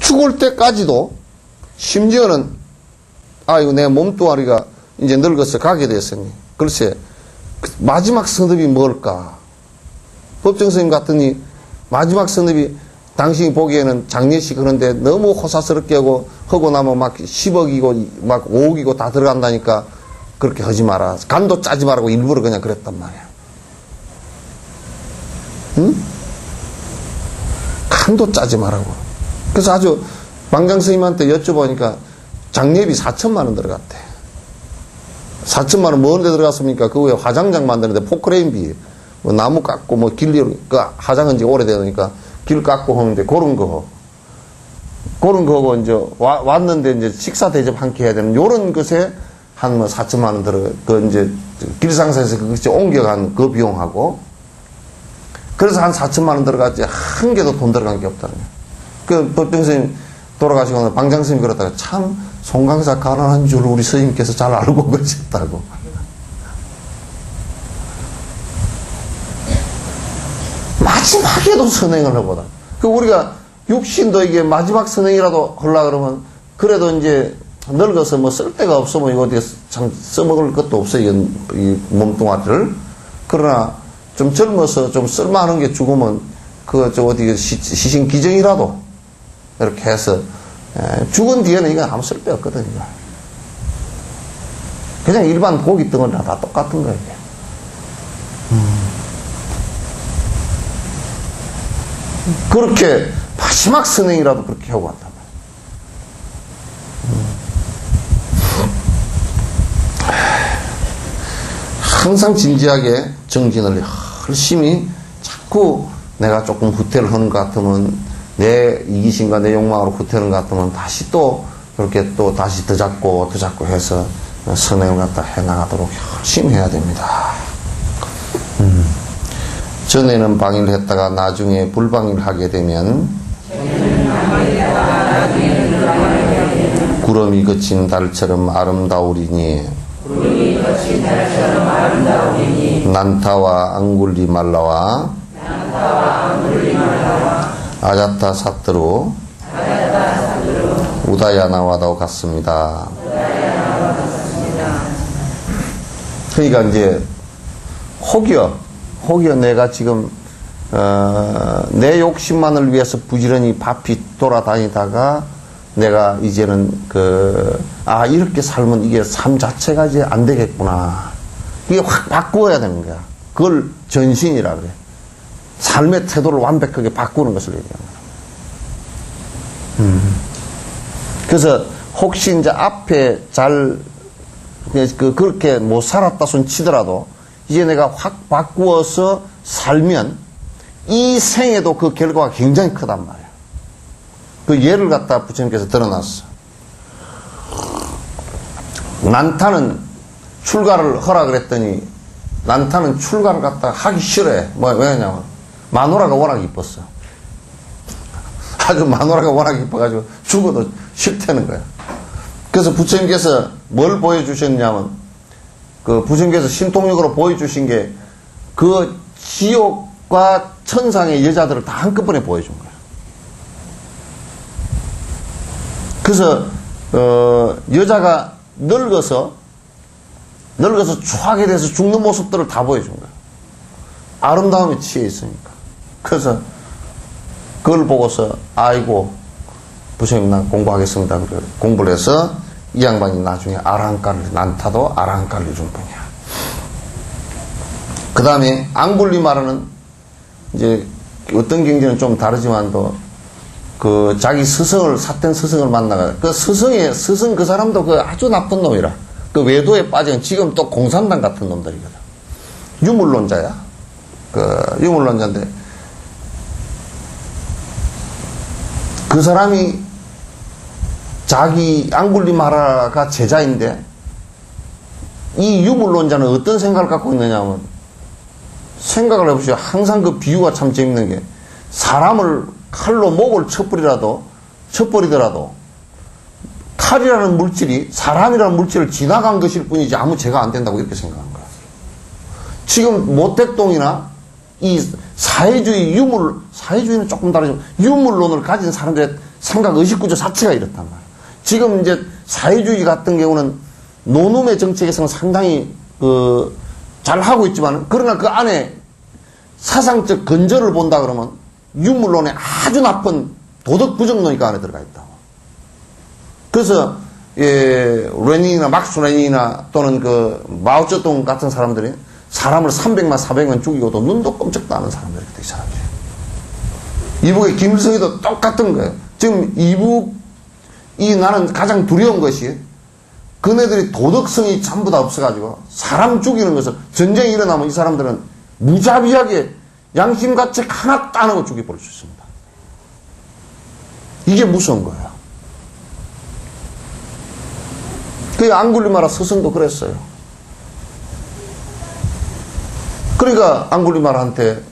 죽을 때까지도 심지어는 이거 내 몸뚱아리가 이제 늙어서 가게 됐으니 글쎄 마지막 선업이 뭘까? 법정스님 같으니 마지막 선업이 당신이 보기에는 장례식 그런데 너무 호사스럽게 하고 나면 막 10억이고 막 5억이고 다 들어간다니까 그렇게 하지 마라. 간도 짜지 말라고 일부러 그냥 그랬단 말이야. 응? 간도 짜지 말라고. 그래서 아주 방장스님한테 여쭤보니까 장례비 4천만 원 들어갔대. 4천만 원 뭔데 들어갔습니까? 그 후에 화장장 만드는데 포크레인비, 뭐 나무 깎고 뭐 길리로, 그 화장한 지 오래되니까 길 깎고 하는데 그런 거 하고 이제 왔는데 이제 식사 대접 한 끼 해야 되는 요런 것에 한 뭐 4천만 원 들어, 그 이제 길상사에서 그것이 옮겨간 그 비용하고 그래서 한 4천만 원 들어갔지 한 개도 돈 들어간 게 없다는 거예요. 그 법정스님 돌아가시고 방장스님이 그러다가 참 송강사 가난한 줄 우리 스님께서 잘 알고 그러셨다고. 마지막에도 선행을 해보다. 그 우리가 육신도 이게 마지막 선행이라도 하려고 그러면 그래도 이제 늙어서 뭐 쓸 데가 없어 뭐 이거 어디에 참 써먹을 것도 없어 이 몸뚱아리를. 그러나 좀 젊어서 좀 쓸만한 게 죽으면 그거 저 어디 시신 기증이라도 이렇게 해서 죽은 뒤에는 이건 아무 쓸데 없거든요. 그냥 일반 고기 덩어리랑 다 똑같은 거예요. 그렇게 마지막 선행이라도 그렇게 하고 왔단 말이에요. 항상 진지하게 정진을 열심히 자꾸 내가 조금 후퇴를 하는 것 같으면 내 이기심과 내 욕망으로 후퇴하는 것 같으면 다시 또 그렇게 또 다시 더 잡고 해서 선행을 갖다 해나가도록 열심히 해야 됩니다. 전에는 방일을 했다가 나중에 불방일을 하게 되면 구름이 거친 달처럼 아름다우리니 난타와 앙굴리말라와 아자타 사트루 우다야나와도 같습니다. 그러니까 이제 혹여 내가 지금 내 욕심만을 위해서 부지런히 바삐 돌아다니다가 내가 이제는 이렇게 살면 이게 삶 자체가 이제 안 되겠구나. 이게 확 바꾸어야 되는 거야. 그걸 전신이라 그래. 삶의 태도를 완벽하게 바꾸는 것을 얘기하는 거야. 그래서 혹시 이제 앞에 그렇게 못 살았다 손 치더라도 이제 내가 확 바꾸어서 살면 이 생에도 그 결과가 굉장히 크단 말이야. 그 예를 갖다 부처님께서 드러났어. 난타는 출가를 허락을 했더니 난타는 출가를 갖다 하기 싫어해. 왜냐면 마누라가 워낙 이뻤어. 아주 마누라가 워낙 이뻐가지고 죽어도 싫다는 거야. 그래서 부처님께서 뭘 보여주셨냐면 부처님께서 신통력으로 보여주신 게 그 지옥과 천상의 여자들을 다 한꺼번에 보여준 거야. 그래서 여자가 늙어서 추하게 돼서 죽는 모습들을 다 보여준 거야. 아름다움에 취해 있으니까. 그래서 그걸 보고서 아이고 부처님 나 공부하겠습니다. 그래 공부를 해서 이 양반이 나중에 아라한가를 난타도 아라한가를 이룬 분이야. 그 다음에 앙굴리마라는 이제 어떤 경제는 좀 다르지만도 자기 스승을 삿된 스승을 만나가 스승 그 사람도 아주 나쁜 놈이라 외도에 빠진 지금 또 공산당 같은 놈들이거든. 유물론자야. 유물론자인데 그 사람이 자기 앙굴리마라가 제자인데 이 유물론자는 어떤 생각을 갖고 있느냐면 생각을 해보시오. 항상 그 비유가 참 재밌는 게 사람을 칼로 목을 쳐버리더라도 칼이라는 물질이 사람이라는 물질을 지나간 것일 뿐이지 아무 죄가 안 된다고 이렇게 생각하는 거야. 지금 모택동이나 이 사회주의는 조금 다르지만 유물론을 가진 사람들의 생각 의식구조 자체가 이렇단 말이야. 지금 이제 사회주의 같은 경우는 노놈의 정책에서는 상당히 잘 하고 있지만 그러나 그 안에 사상적 건조를 본다 그러면 유물론에 아주 나쁜 도덕 부정론이 그 안에 들어가 있다고. 그래서 레닌이나 막스 레닌이나 또는 마오쩌둥 같은 사람들이 사람을 300만 400만 죽이고도 눈도 꼼짝도 않은 사람들이거든. 이 사람들이. 이북의 김일성이도 똑같은 거예요. 지금 이북이 나는 가장 두려운 것이 그네들이 도덕성이 전부 다 없어가지고 사람 죽이는 것을 전쟁이 일어나면 이 사람들은 무자비하게 양심가책 하나 안 하고 죽여버릴 수 있습니다. 이게 무서운 거예요. 그 앙굴리마라 스승도 그랬어요. 그러니까 앙굴리마라한테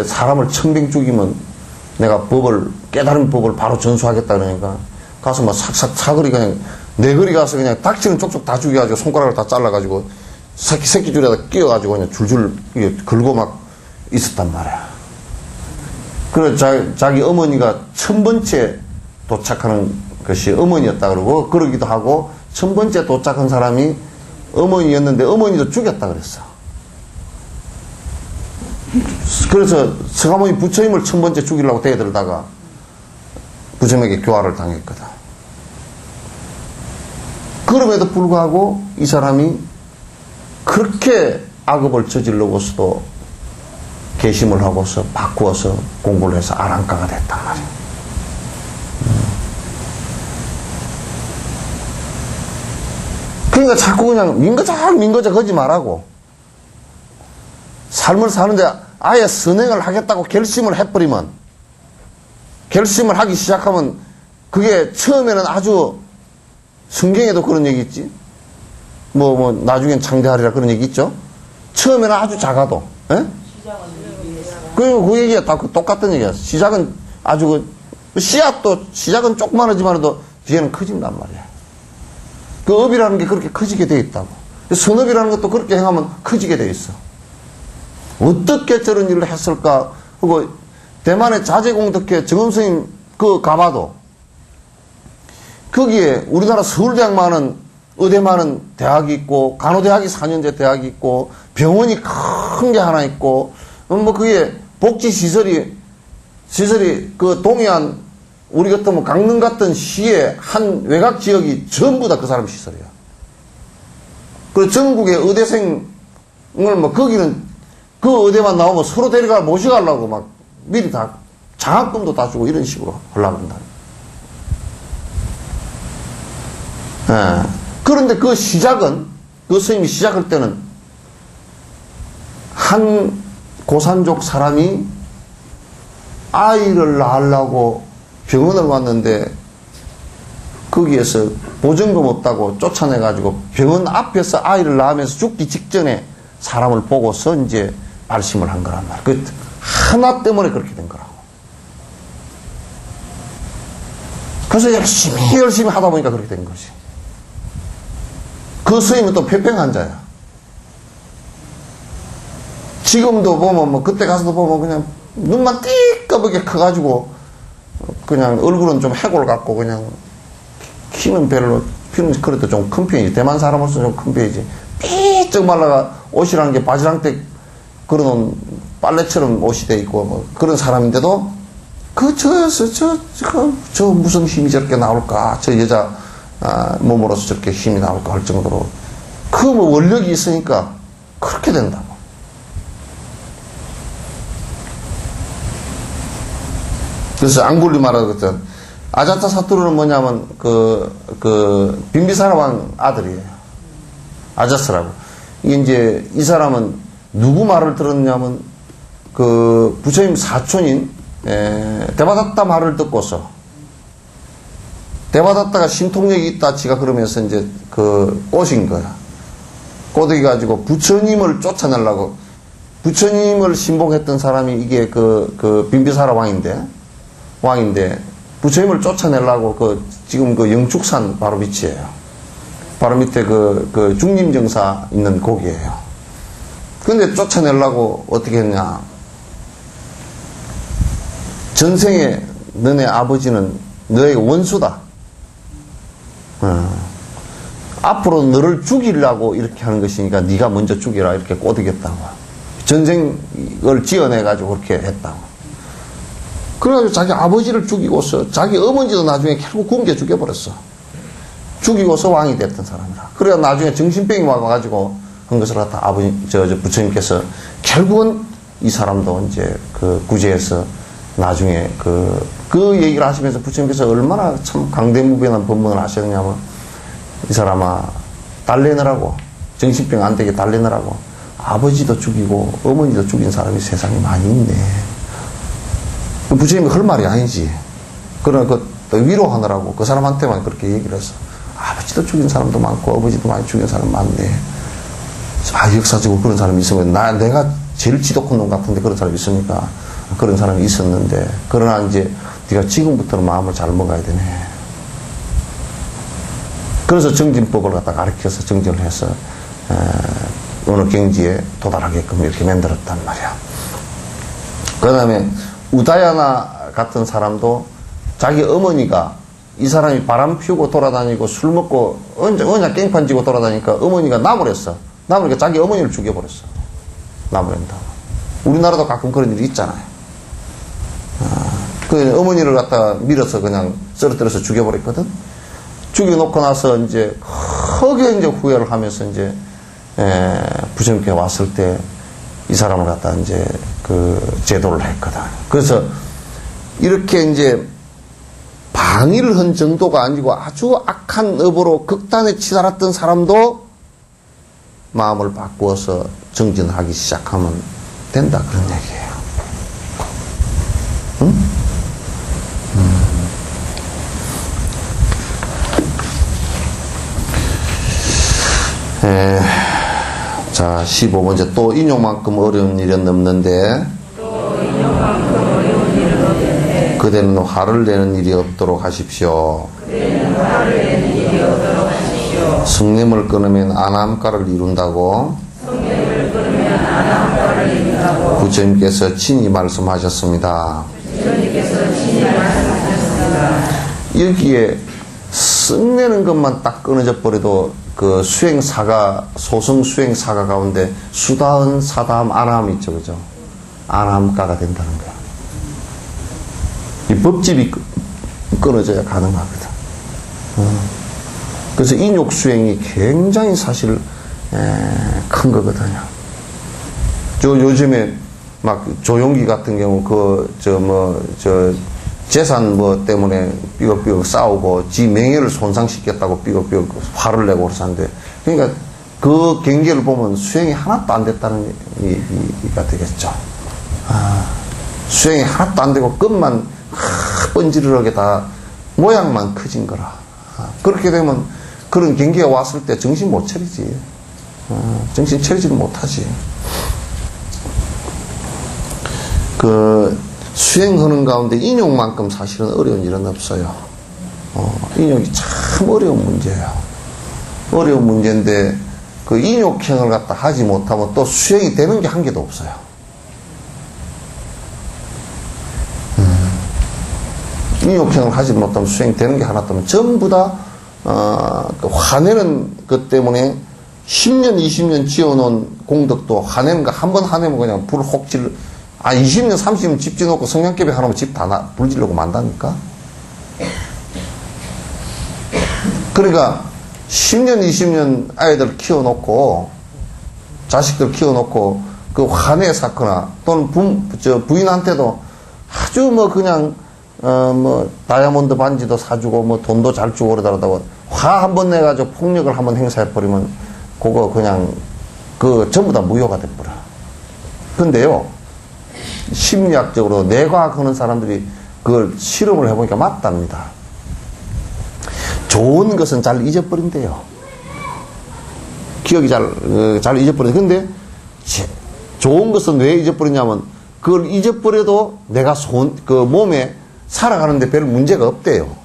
사람을 천병 죽이면 내가 깨달은 법을 바로 전수하겠다 그러니까 가서 막 삭삭 사거리 그냥 내거리 가서 그냥 닥치는 쪽쪽 다 죽여가지고 손가락을 다 잘라가지고 새끼 줄에다 끼워가지고 그냥 줄줄 걸고 막 있었단 말이야. 그래 자기 어머니가 1000번째 도착하는 것이 어머니였다 그러고 그러기도 하고 1000번째 도착한 사람이 어머니였는데 어머니도 죽였다 그랬어. 그래서 서가모니 부처님을 1000번째 죽이려고 대들다가 부처님에게 교화를 당했거든. 그럼에도 불구하고 이 사람이 그렇게 악업을 저질러고서도 개심을 하고서 바꾸어서 공부를 해서 아랑가가 됐단 말이야. 그러니까 자꾸 그냥 민거자 거지 말라고. 삶을 사는데 아예 선행을 하겠다고 결심을 해버리면, 결심을 하기 시작하면 그게 처음에는 아주, 성경에도 그런 얘기 있지. 나중엔 창대하리라 그런 얘기 있죠. 처음에는 아주 작아도, 예? 그 얘기가 다 똑같은 얘기야. 시작은 아주 씨앗도 시작은 조그마하지만도 뒤에는 커진단 말이야. 그 업이라는 게 그렇게 커지게 돼 있다고. 선업이라는 것도 그렇게 행하면 커지게 돼 있어. 어떻게 저런 일을 했을까? 그리고 대만의 자제공덕회 정엄스님 가봐도 거기에 우리나라 서울대학만은 의대만은 대학이 있고 간호대학이 4년제 대학이 있고 병원이 큰 게 하나 있고, 그게 복지시설이 그 동해안, 우리 같으면 강릉 같은 시의 한 외곽 지역이 전부 다 그 사람 시설이야. 그리고 전국의 의대생을 거기는 그 의대만 나오면 서로 데려가 모셔가려고 막 미리 다 장학금도 다 주고 이런 식으로 하려고 한다. 예. 그런데 그 시작은, 그 스님이 시작할 때는 한 고산족 사람이 아이를 낳으려고 병원을 왔는데 거기에서 보증금 없다고 쫓아내가지고 병원 앞에서 아이를 낳으면서 죽기 직전에 사람을 보고서 이제 말씀을 한 거란 말이야. 그 하나 때문에 그렇게 된 거라고. 그래서 열심히 하다 보니까 그렇게 된 거지. 그 스님은 또 폐병환자야. 지금도 보면 그때 가서도 보면 그냥 눈만 띠까맣게 커가지고 그냥 얼굴은 좀 해골 같고 그냥 키는 별로, 키는 그래도 좀 큰 편이지. 대만 사람으로서 좀 큰 편이지. 삐쩍 말라가 옷이라는 게 바지랑 때 그런 빨래처럼 옷이 돼 있고 그런 사람인데도 저 무슨 힘이 저렇게 나올까? 저 여자 몸으로서 저렇게 힘이 나올까 할 정도로 그 원력이 있으니까 그렇게 된다고. 그래서 앙굴리마라 그랬던 아자타 사투르는 뭐냐면 빈비사라 왕 아들이에요. 아자스라고. 이게 이제 이 사람은 누구 말을 들었냐면 부처님 사촌인 데바다타 말을 듣고서 데바다타가 신통력이 있다 지가 그러면서 이제 꼬신 거야. 꼬드기 가지고 부처님을 쫓아내려고 부처님을 신봉했던 사람이 이게 빈비사라 왕인데 부처님을 쫓아내려고 지금 영축산 바로 밑이에요. 바로 밑에 중림정사 있는 곳이에요. 근데 쫓아내려고 어떻게 했냐. 전생에 너네 아버지는 너의 원수다. 앞으로 너를 죽이려고 이렇게 하는 것이니까 네가 먼저 죽이라 이렇게 꼬드겼다고. 전생을 지어내가지고 그렇게 했다고. 그래가지고 자기 아버지를 죽이고서 자기 어머니도 나중에 결국 굶겨 죽여버렸어. 죽이고서 왕이 됐던 사람이라. 그래야 나중에 정신병이 와가지고 한 것을 갖다 부처님께서 결국은 이 사람도 이제 구제해서 나중에 그 얘기를 하시면서 부처님께서 얼마나 참 강대무변한 법문을 하셨냐면 이 사람아 달래느라고 정신병 안 되게 달래느라고 아버지도 죽이고 어머니도 죽인 사람이 세상에 많이 있네. 부처님이 할 말이 아니지. 그러나 위로하느라고 그 사람한테만 그렇게 얘기를 했어. 아버지도 죽인 사람도 많고 아버지도 많이 죽인 사람 많네. 역사적으로 그런 사람이 있으면 내가 제일 지독한 놈 같은데 그런 사람이 있습니까? 그런 사람이 있었는데 그러나 이제 네가 지금부터는 마음을 잘 먹어야 되네. 그래서 정진법을 갖다 가르쳐서 정진을 해서 어느 경지에 도달하게끔 이렇게 만들었단 말이야. 그 다음에 우다야나 같은 사람도 자기 어머니가 이 사람이 바람 피우고 돌아다니고 술 먹고 언제 깽판 지고 돌아다니니까 어머니가 나무랬어. 나무니까 자기 어머니를 죽여버렸어. 나무랜다. 우리나라도 가끔 그런 일이 있잖아요. 그 어머니를 갖다 밀어서 그냥 쓰러뜨려서 죽여버렸거든. 죽여놓고 나서 이제 크게 이제 후회를 하면서 이제 부처님께 왔을 때 이 사람을 갖다 이제 제도를 했거든. 그래서 이렇게 이제 방위를 한 정도가 아니고 아주 악한 업으로 극단에 치달았던 사람도 마음을 바꾸어서 정진하기 시작하면 된다 그런 얘기예요. 응? 자, 15번째 또 인용만큼 어려운 일은 없는데 그대는 화를 내는 일이 없도록 하십시오. 성냄을 끊으면 안암가를 이룬다고 부처님께서 친히 말씀하셨습니다. 여기에 썩내는 것만 딱 끊어져 버려도 그 수행사가, 소승 수행사가 가운데 수다은, 사다함, 아나함 있죠, 그죠? 아나함가가 된다는 거야. 이 법집이 끊어져야 가능하거든. 그래서 인욕 수행이 굉장히 사실 큰 거거든요. 요즘에 막 조용기 같은 경우 재산 때문에 삐걱삐걱 싸우고 지 명예를 손상시켰다고 삐걱삐걱 화를 내고 그러는데, 그러니까 그 경계를 보면 수행이 하나도 안 됐다는 얘기가 되겠죠. 수행이 하나도 안 되고 끝만 번지르르하게 다 모양만 커진 거라. 그렇게 되면 그런 경계가 왔을 때 정신 못 차리지. 정신 차리지를 못하지. 수행하는 가운데 인욕만큼 사실은 어려운 일은 없어요. 인욕이 참 어려운 문제예요. 어려운 문제인데, 그 인욕행을 갖다 하지 못하면 또 수행이 되는 게 한 개도 없어요. 인욕행을 하지 못하면 수행이 되는 게 하나도 없으면 전부 다, 화내는 것 때문에 10년, 20년 지어놓은 공덕도 화내는 거 한 번 화내면 그냥 불 혹 질러, 20년, 30년 집 지어놓고 성냥개비 하나면 집 다 불질르고 만다니까? 그러니까, 10년, 20년 아이들 키워놓고, 자식들 키워놓고, 그 화내 쌓거나, 또는 부인한테도 아주 그냥, 다이아몬드 반지도 사주고, 돈도 잘 주고 그러더라도, 화 한 번 내가지고 폭력을 한번 행사해버리면, 그거 그냥, 전부 다 무효가 돼버려. 근데요, 심리학적으로 뇌과학 하는 사람들이 그걸 실험을 해보니까 맞답니다. 좋은 것은 잘 잊어버린대요. 기억이 잘 잊어버린대. 근데 좋은 것은 왜 잊어버리냐면, 그걸 잊어버려도 내가 몸에 살아가는데 별 문제가 없대요.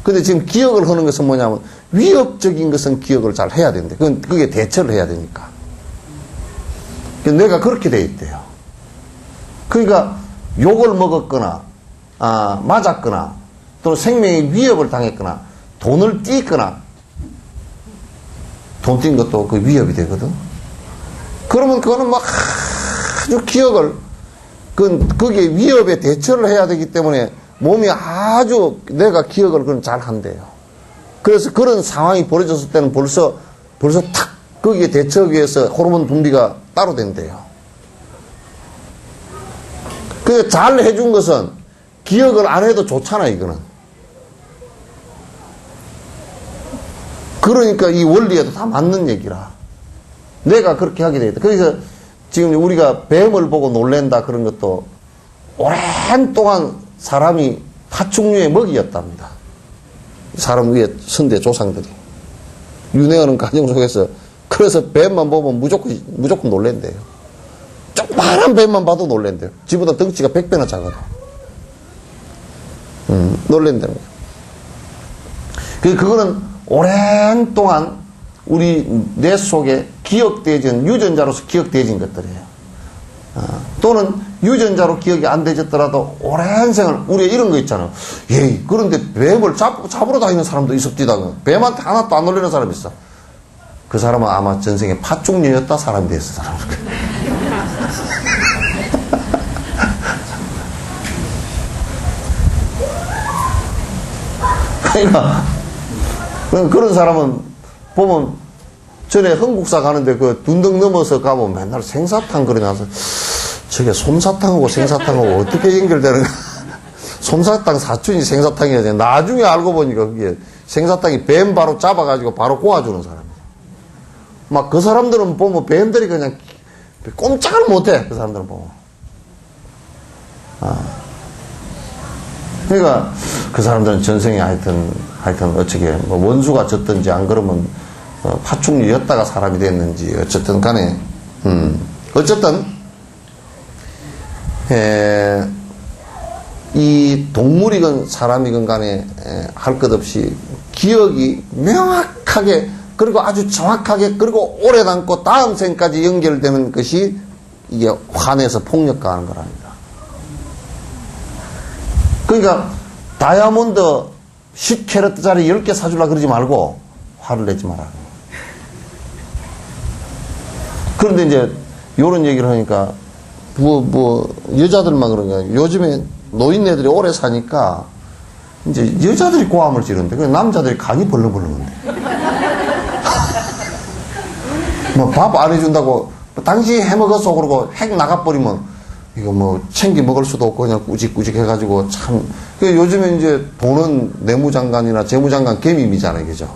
근데 지금 기억을 하는 것은 뭐냐면, 위협적인 것은 기억을 잘 해야 된대. 그게 대처를 해야 되니까. 뇌가 그렇게 돼 있대요. 그러니까 욕을 먹었거나, 맞았거나, 또는 생명의 위협을 당했거나, 돈을 띄거나, 돈 띈 것도 그 위협이 되거든. 그러면 그거는 아주 기억을, 그게 위협에 대처를 해야 되기 때문에 몸이 아주 내가 기억을 잘 한대요. 그래서 그런 상황이 벌어졌을 때는 벌써 탁 거기에 대처하기 위해서 호르몬 분비가 따로 된대요. 그 잘 해준 것은 기억을 안 해도 좋잖아, 이거는. 그러니까 이 원리에도 다 맞는 얘기라. 내가 그렇게 하게 되겠다. 그래서 지금 우리가 뱀을 보고 놀랜다 그런 것도 오랜 동안 사람이 파충류의 먹이였답니다. 사람 위에 선대 조상들이. 윤회하는 과정 속에서. 그래서 뱀만 보면 무조건 놀랜대요. 조그마한 뱀만 봐도 놀랜대요. 지보다 덩치가 100배나 작아도. 놀랜다는 거예요. 그거는 오랜 동안 우리 뇌 속에 기억되어진, 유전자로서 기억되어진 것들이에요. 또는 유전자로 기억이 안 되졌더라도 오랜 생활, 우리가 이런 거 있잖아요. 그런데 뱀을 잡으러 다니는 사람도 있었디다. 뱀한테 하나도 안 놀리는 사람이 있어. 그 사람은 아마 전생에 파충류였다 사람이 됐어, 사람. 그러니까, 그런 사람은 보면, 전에 흥국사 가는데 그 둔덕 넘어서 가면 맨날 생사탕 그래 나서, 저게 솜사탕하고 생사탕하고 어떻게 연결되는가. 솜사탕 사촌이 생사탕이어야 돼. 나중에 알고 보니까 그게 생사탕이 뱀 바로 잡아가지고 바로 꼬아주는 사람이에요. 막 그 사람들은 보면 뱀들이 그냥 꼼짝을 못해. 그 사람들은 보면. 그러니까 그 사람들은 전생에 하여튼 어떻게 원수가 졌든지 안 그러면 파충류였다가 사람이 됐는지 어쨌든 간에 어쨌든 이 동물이건 사람이건 간에 할 것 없이 기억이 명확하게 그리고 아주 정확하게 그리고 오래 남고 다음 생까지 연결되는 것이 이게 화내서 폭력가하는 거랍니다. 그러니까 다이아몬드 10캐럿짜리 10개 사주려고 그러지 말고 화를 내지 마라. 그런데 이제 요런 얘기를 하니까 여자들만 그런 게 아니고 요즘에 노인네들이 오래 사니까 이제 여자들이 고함을 지르는데 그 남자들이 간이 벌렁벌렁한데 뭐 밥 안 해준다고 당신이 해먹었어 그러고 핵 나가버리면 이거 뭐 챙겨 먹을 수도 없고 그냥 꾸직꾸직 해가지고 참 요즘에 이제 돈은 내무장관이나 재무장관 겸임이잖아요, 그죠?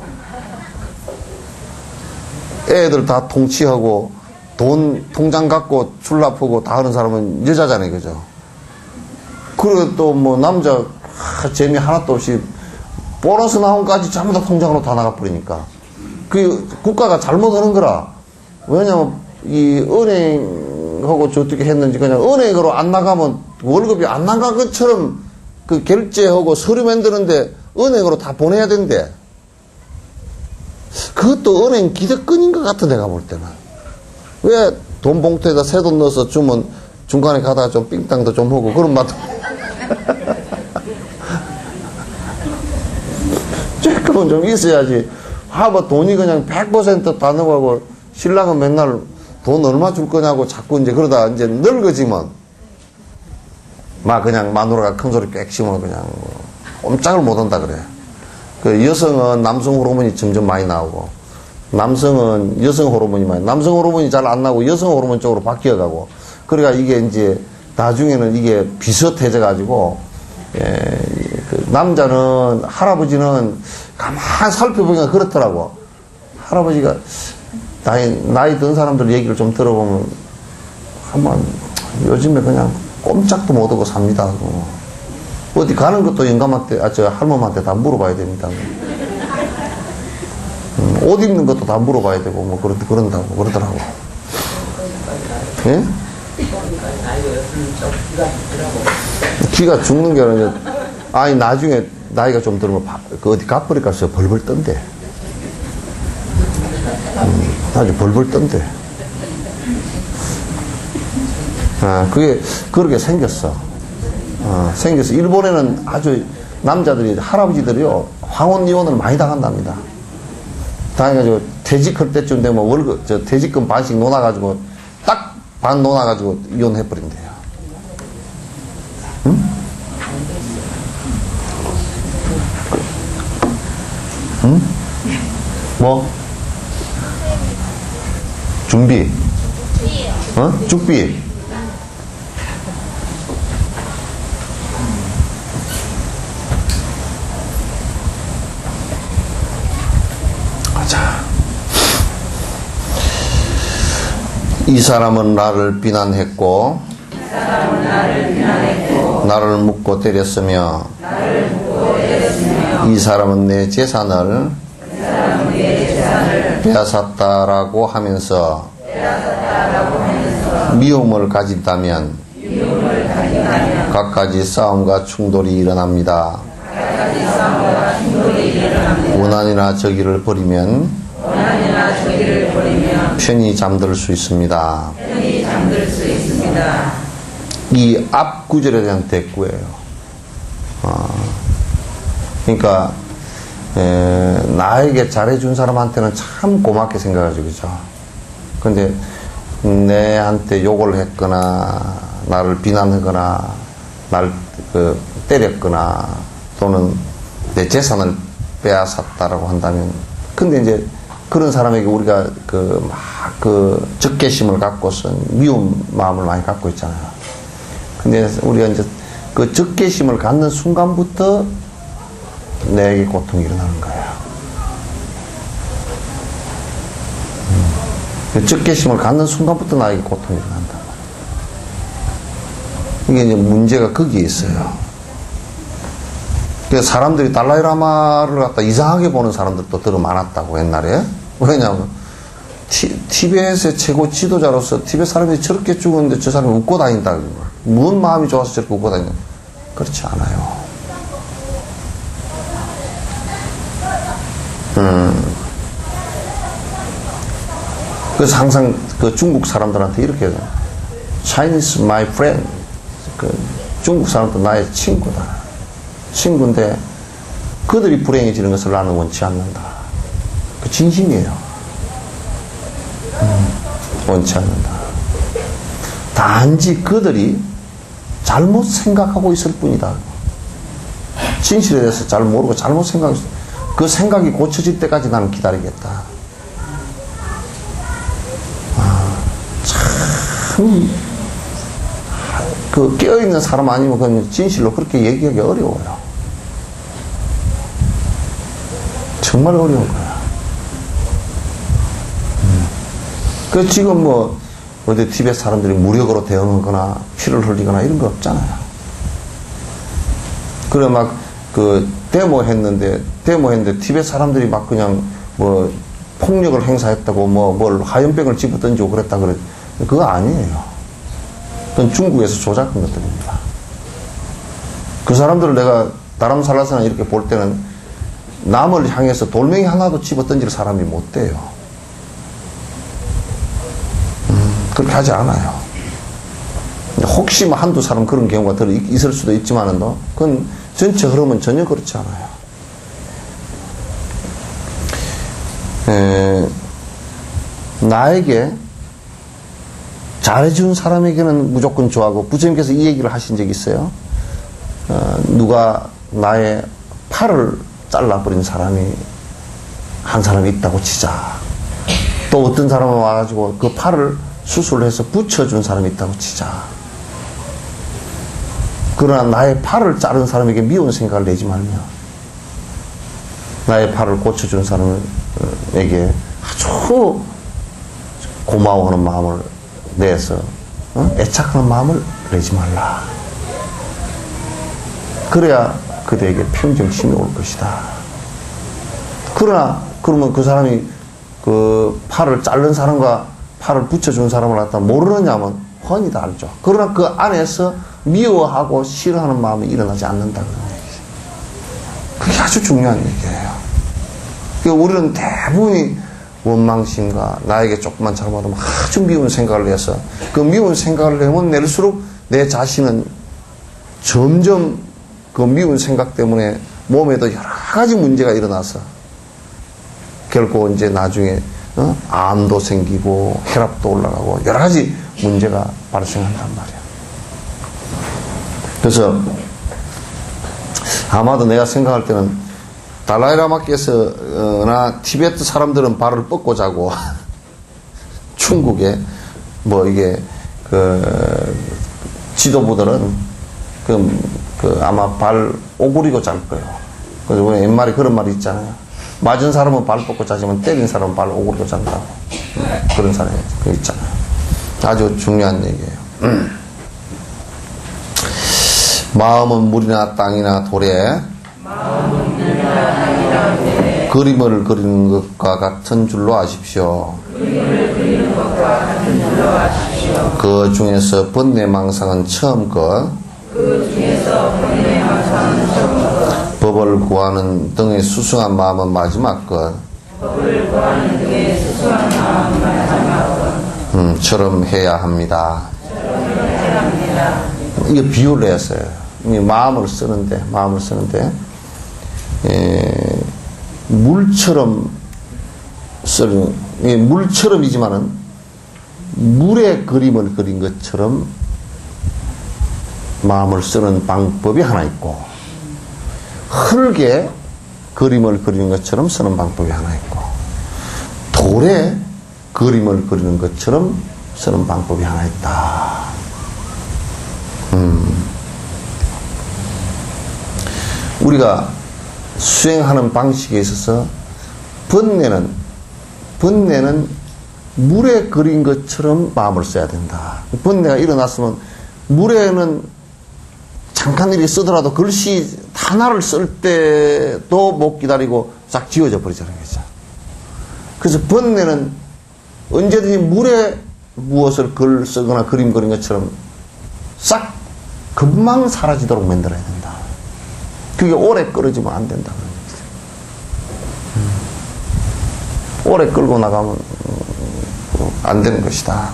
애들 다 통치하고 돈 통장 갖고 출납하고 다 하는 사람은 여자잖아요, 그죠? 그리고 또 뭐 남자 재미 하나도 없이 보너스 나온까지 전부 다 통장으로 다 나가버리니까 그 국가가 잘못하는 거라. 왜냐면 이 은행하고 저떻게 했는지 그냥 은행으로 안 나가면 월급이 안 나간 것처럼 그 결제하고 서류 만드는데 은행으로 다 보내야 된대. 그것도 은행 기득권인 것 같아, 내가 볼 때는. 왜 돈 봉투에다 새 돈 넣어서 주면 중간에 가다가 좀 삥땅도 좀 하고 그런 맛도 조금은 좀 있어야지. 뭐 돈이 그냥 100%다 넣어가고 신랑은 맨날 돈 얼마 줄 거냐고 자꾸 이제 그러다 이제 늙어지면 막 그냥 마누라가 큰 소리 꽥 치면 그냥 꼼짝을 못 한다 그래. 그 여성은 남성 호르몬이 점점 많이 나오고 남성은 여성 호르몬이 많이, 남성 호르몬이 잘 안 나오고 여성 호르몬 쪽으로 바뀌어가고 그러니까 이게 이제 나중에는 이게 비슷해져 가지고 그 남자는 할아버지는 가만 살펴보니까 그렇더라고. 할아버지가 나이 든 사람들 얘기를 좀 들어보면 한번 요즘에 그냥 꼼짝도 못하고 삽니다. 어디 가는 것도 영감한테 할머니한테 다 물어봐야 됩니다. 옷 입는 것도 다 물어봐야 되고 뭐 그런다고 그러더라고. 예? 기가 죽는 게 아니라 아니 나중에 나이가 좀 들면 그 어디 갚으리 가서 벌벌 떤대. 아주 벌벌 떤대. 그게 그렇게 생겼어. 생겨서 일본에는 아주 남자들이 할아버지들이요 황혼 이혼을 많이 당한답니다. 당해가지고 퇴직할 때쯤 되면 월급 퇴직금 반씩 놓아가지고 딱 반 놓아가지고 이혼해버린대요. 응? 응? 뭐? 준비? 어? 죽비? 이 사람은 나를 비난했고 나를 묻고 때렸으며 이 사람은 내 재산을 빼앗았다라고 하면서 미움을 가진다면 갖가지 싸움과 충돌이 일어납니다. 원한이나 저기를 버리면 편히 잠들 수 있습니다. 이 앞 구절에 대한 대꾸예요. 그러니까 나에게 잘해준 사람한테는 참 고맙게 생각하죠, 그죠? 근데 내한테 욕을 했거나 나를 비난하거나 나를 때렸거나 또는 내 재산을 빼앗았다라고 한다면 근데 이제 그런 사람에게 우리가 적개심을 갖고서 미운 마음을 많이 갖고 있잖아요. 근데 우리가 이제 그 적개심을 갖는 순간부터 내게 고통이 일어나는 거예요. 그 적개심을 갖는 순간부터 나에게 고통이 일어난다. 이게 이제 문제가 거기에 있어요. 그래서 사람들이 달라이라마를 갖다 이상하게 보는 사람들도 더 많았다고, 옛날에. 왜냐하면, 티벳의 최고 지도자로서 티벳 사람들이 저렇게 죽었는데 저 사람이 웃고 다닌다. 무슨 마음이 좋아서 저렇게 웃고 다니냐. 그렇지 않아요. 그래서 항상 그 중국 사람들한테 이렇게 해요. Chinese my friend. 중국 사람도 나의 친구다. 친구인데 그들이 불행해지는 것을 나는 원치 않는다. 그 진심이에요. 원치 않는다. 단지 그들이 잘못 생각하고 있을 뿐이다. 진실에 대해서 잘 모르고 잘못 생각했어. 그 생각이 고쳐질 때까지 나는 기다리겠다. 참, 그 깨어있는 사람 아니면 그건 진실로 그렇게 얘기하기 어려워요. 정말 어려운 거야. 그 지금 뭐 어디 티벳 사람들이 무력으로 대응하거나 피를 흘리거나 이런 거 없잖아요. 그래 막 그 데모했는데 티벳 사람들이 막 그냥 뭐 폭력을 행사했다고 뭐 뭘 화염병을 집어 던지고 그랬다 그래. 그거 아니에요. 그건 중국에서 조작한 것들입니다. 그 사람들을 내가 다람살라스나 이렇게 볼 때는 남을 향해서 돌멩이 하나도 집어 던질 사람이 못 돼요. 그렇게 하지 않아요. 혹시 뭐 한두 사람 그런 경우가 있을 수도 있지만은 그건 전체 흐름은 전혀 그렇지 않아요. 나에게 잘해준 사람에게는 무조건 좋아하고, 부처님께서 이 얘기를 하신 적이 있어요. 누가 나의 팔을 잘라버린 사람이 한 사람이 있다고 치자. 또 어떤 사람은 와가지고 그 팔을 수술해서 붙여준 사람이 있다고 치자. 그러나 나의 팔을 자른 사람에게 미운 생각을 내지 말며, 나의 팔을 고쳐준 사람에게 아주 고마워하는 마음을 내서 애착하는 마음을 내지 말라. 그래야 그대에게 평정심이 올 것이다. 그러면 그 사람이 그 팔을 자른 사람과 팔을 붙여준 사람을 갖다 모르느냐면 훤히 다 알죠. 그러나 그 안에서 미워하고 싫어하는 마음이 일어나지 않는다 그런 얘기죠. 그게 아주 중요한 얘기예요. 그러니까 우리는 대부분이 원망심과 나에게 조금만 잘못하면 아주 미운 생각을 내서, 그 미운 생각을 내면 낼수록 내 자신은 점점 그 미운 생각 때문에 몸에도 여러 가지 문제가 일어나서 결국 이제 나중에 암도 생기고 혈압도 올라가고 여러 가지 문제가 발생한단 말이야. 그래서 아마도 내가 생각할 때는 달라이라마께서나 티베트 사람들은 발을 뻗고 자고 중국에 뭐 이게 그 지도부들은 아마 발 오그리고 잘 거예요. 그래서 우리 옛말에 그런 말이 있잖아요. 맞은 사람은 발 뻗고 자지만 때린 사람은 발 오그리고 잔다고. 그런 사람이 있잖아요. 아주 중요한 얘기예요. 마음은 물이나 땅이나 돌에 그림을 그리는 것과 같은 줄로 아십시오. 그 중에서 번뇌망상은 처음 것, 법을 구하는 등의 수승한 마음은 마지막 것, 처럼 해야 합니다. 이게 비유를 했어요. 마음을 쓰는데 물처럼이지만은 물에 그림을 그린 것처럼 마음을 쓰는 방법이 하나 있고, 흙에 그림을 그리는 것처럼 쓰는 방법이 하나 있고, 돌에 그림을 그리는 것처럼 쓰는 방법이 하나 있다. 우리가 수행하는 방식에 있어서 번뇌는 물에 그린 것처럼 마음을 써야 된다. 번뇌가 일어났으면 물에는 잠깐 이렇게 쓰더라도 글씨 하나를 쓸 때도 못 기다리고 싹 지워져 버리자는 거죠. 그래서 번뇌는 언제든지 물에 무엇을 글 쓰거나 그림 그린 것처럼 싹 금방 사라지도록 만들어야 된다. 그게 오래 끌어지면 안 된다. 오래 끌고 나가면 안 되는 것이다.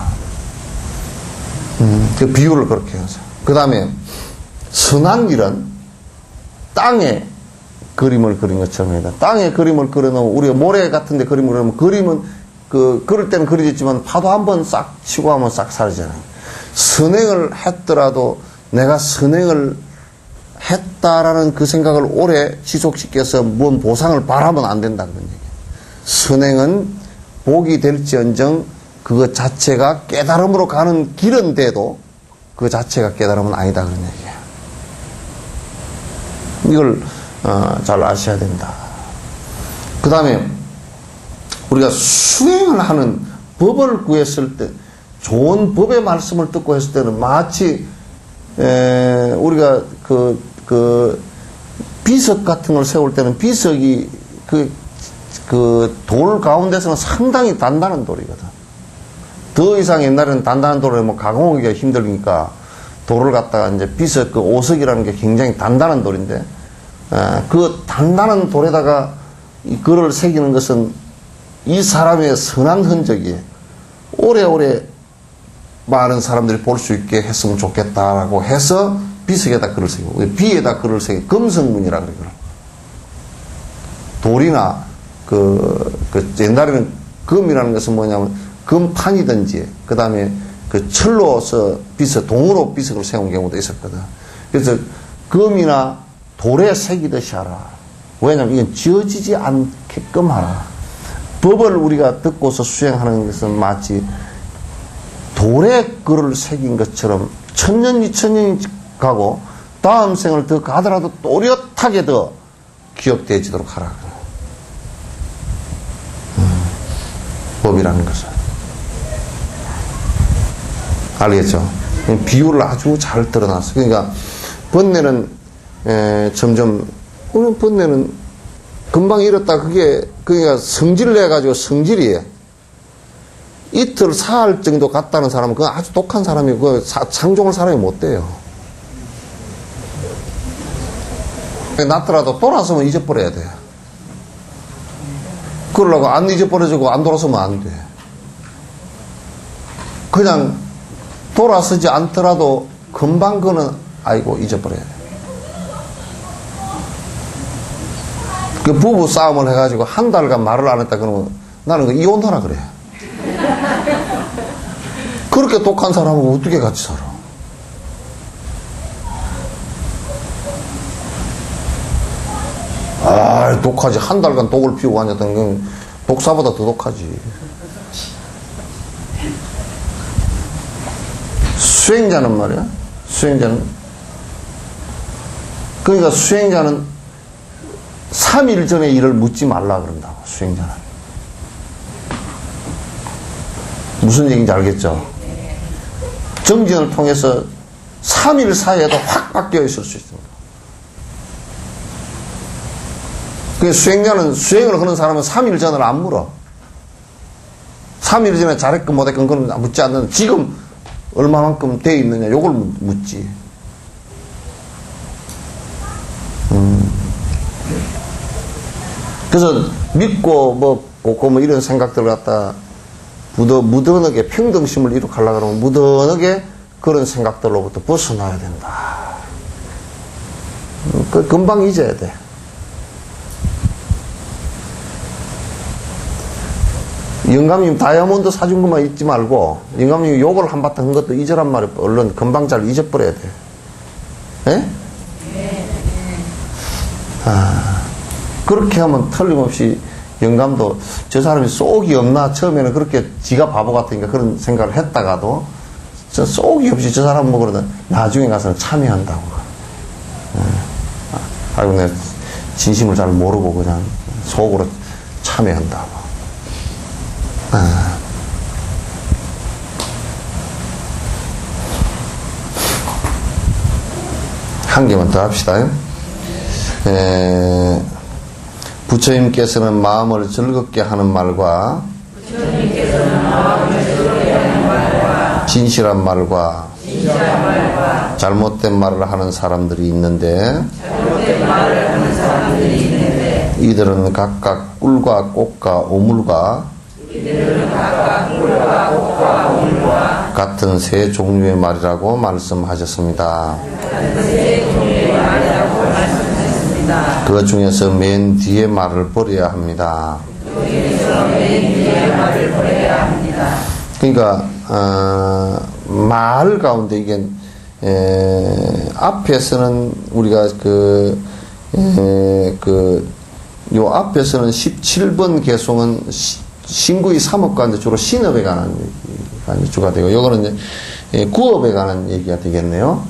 그 비유를 그렇게 해서. 그 다음에 선한 일은 땅에 그림을 그린 것처럼 해야 돼. 땅에 그림을 그려놓으면, 우리가 모래 같은 데 그림을 그리면 그림은 그럴 때는 그러겠지만 파도 한 번 싹 치고 하면 싹 사라지잖아요. 선행을 했더라도 내가 선행을 했다라는 그 생각을 오래 지속시켜서 뭔 보상을 바라면 안 된다 그런 얘기예요. 선행은 복이 될지언정 그것 자체가 깨달음으로 가는 길인데도 그 자체가 깨달음은 아니다 그런 얘기예요. 이걸 잘 아셔야 된다. 그 다음에 우리가 수행을 하는 법을 구했을 때 좋은 법의 말씀을 듣고 했을 때는 마치 우리가 비석 같은 걸 세울 때는 비석이 돌 가운데서는 상당히 단단한 돌이거든. 더 이상 옛날에는 단단한 돌을 뭐 가공하기가 힘들니까 돌을 갖다가 이제 비석 오석이라는 게 굉장히 단단한 돌인데 그 단단한 돌에다가 이 글을 새기는 것은 이 사람의 선한 흔적이 오래오래 많은 사람들이 볼 수 있게 했으면 좋겠다라고 해서 비석에다 글을 새기고 비에다 글을 새기 금성문이라 그래요. 돌이나 옛날에는 금이라는 것은 뭐냐면 금판이든지 그 다음에 철로서 동으로 비석을 세운 경우도 있었거든. 그래서 금이나 돌에 새기듯이 하라. 왜냐하면 이건 지어지지 않게끔 하라. 법을 우리가 듣고서 수행하는 것은 마치 돌에 글을 새긴 것처럼 1000년, 2000년이 가고 다음 생을 더 가더라도 또렷하게 더 기억되지도록 하라. 법이라는 것은. 알겠죠? 비유를 아주 잘 드러났어. 그러니까 번뇌는 점점 번뇌는 금방 잃었다. 그러니까 성질을 내가지고 성질이 이틀 사흘 정도 갔다는 사람은 그건 아주 독한 사람이고 상종할 사람이 못 돼요. 낫더라도 돌아서면 잊어버려야 돼. 그러려고 안 잊어버려지고 안 돌아서면 안 돼. 그냥 돌아서지 않더라도 금방 그는 아이고 잊어버려야 돼. 그 부부 싸움을 해가지고 한 달간 말을 안 했다 그러면 나는 그 이혼하라 그래. 그렇게 독한 사람하고 어떻게 같이 살아? 독하지. 한 달간 독을 피우고 앉았던 건 독사보다 더 독하지. 수행자는 말이야. 그러니까 수행자는 3일 전에 일을 묻지 말라 그런다고. 수행자는. 무슨 얘기인지 알겠죠? 정진을 통해서 3일 사이에도 확 바뀌어 있을 수 있습니다. 그 수행자는, 수행을 하는 사람은 3일 전을 안 물어. 3일 전에 잘했건 못했건 그건 묻지 않는, 지금 얼마만큼 돼 있느냐, 요걸 묻지. 그래서 믿고 뭐 이런 생각들을 갖다 무던하게 평등심을 이룩하려고 그러면 무던하게 그런 생각들로부터 벗어나야 된다. 금방 잊어야 돼. 영감님 다이아몬드 사준 것만 잊지 말고 영감님 욕을 한바탕 한 것도 잊으란 말이야. 얼른 금방 잘 잊어버려야 돼. 예? 그렇게 하면 틀림없이 영감도 저 사람이 쏙이 없나 처음에는 그렇게 지가 바보 같으니까 그런 생각을 했다가도 저 쏙이 없이 저 사람 그러다 나중에 가서는 참여한다고. 아이고 내가 진심을 잘 모르고 그냥 속으로 참여한다고. 한 개만 더 합시다. 부처님께서는 마음을 즐겁게 하는 말과 진실한 말과 잘못된 말을 하는 사람들이 있는데 이들은 각각 꿀과 꽃과 오물과 같은 세 종류의 말이라고 말씀하셨습니다. 그 중에서 맨 뒤에 말을 버려야 합니다. 그래서 매일의 말을 버려야 합니다. 그러니까 말 가운데 이게 앞에서는 우리가 요 앞에서는 17번 개송은 신구의 3업과 주로 신업에 관한 얘기가 주가 되고, 요거는 이제 구업에 관한 얘기가 되겠네요.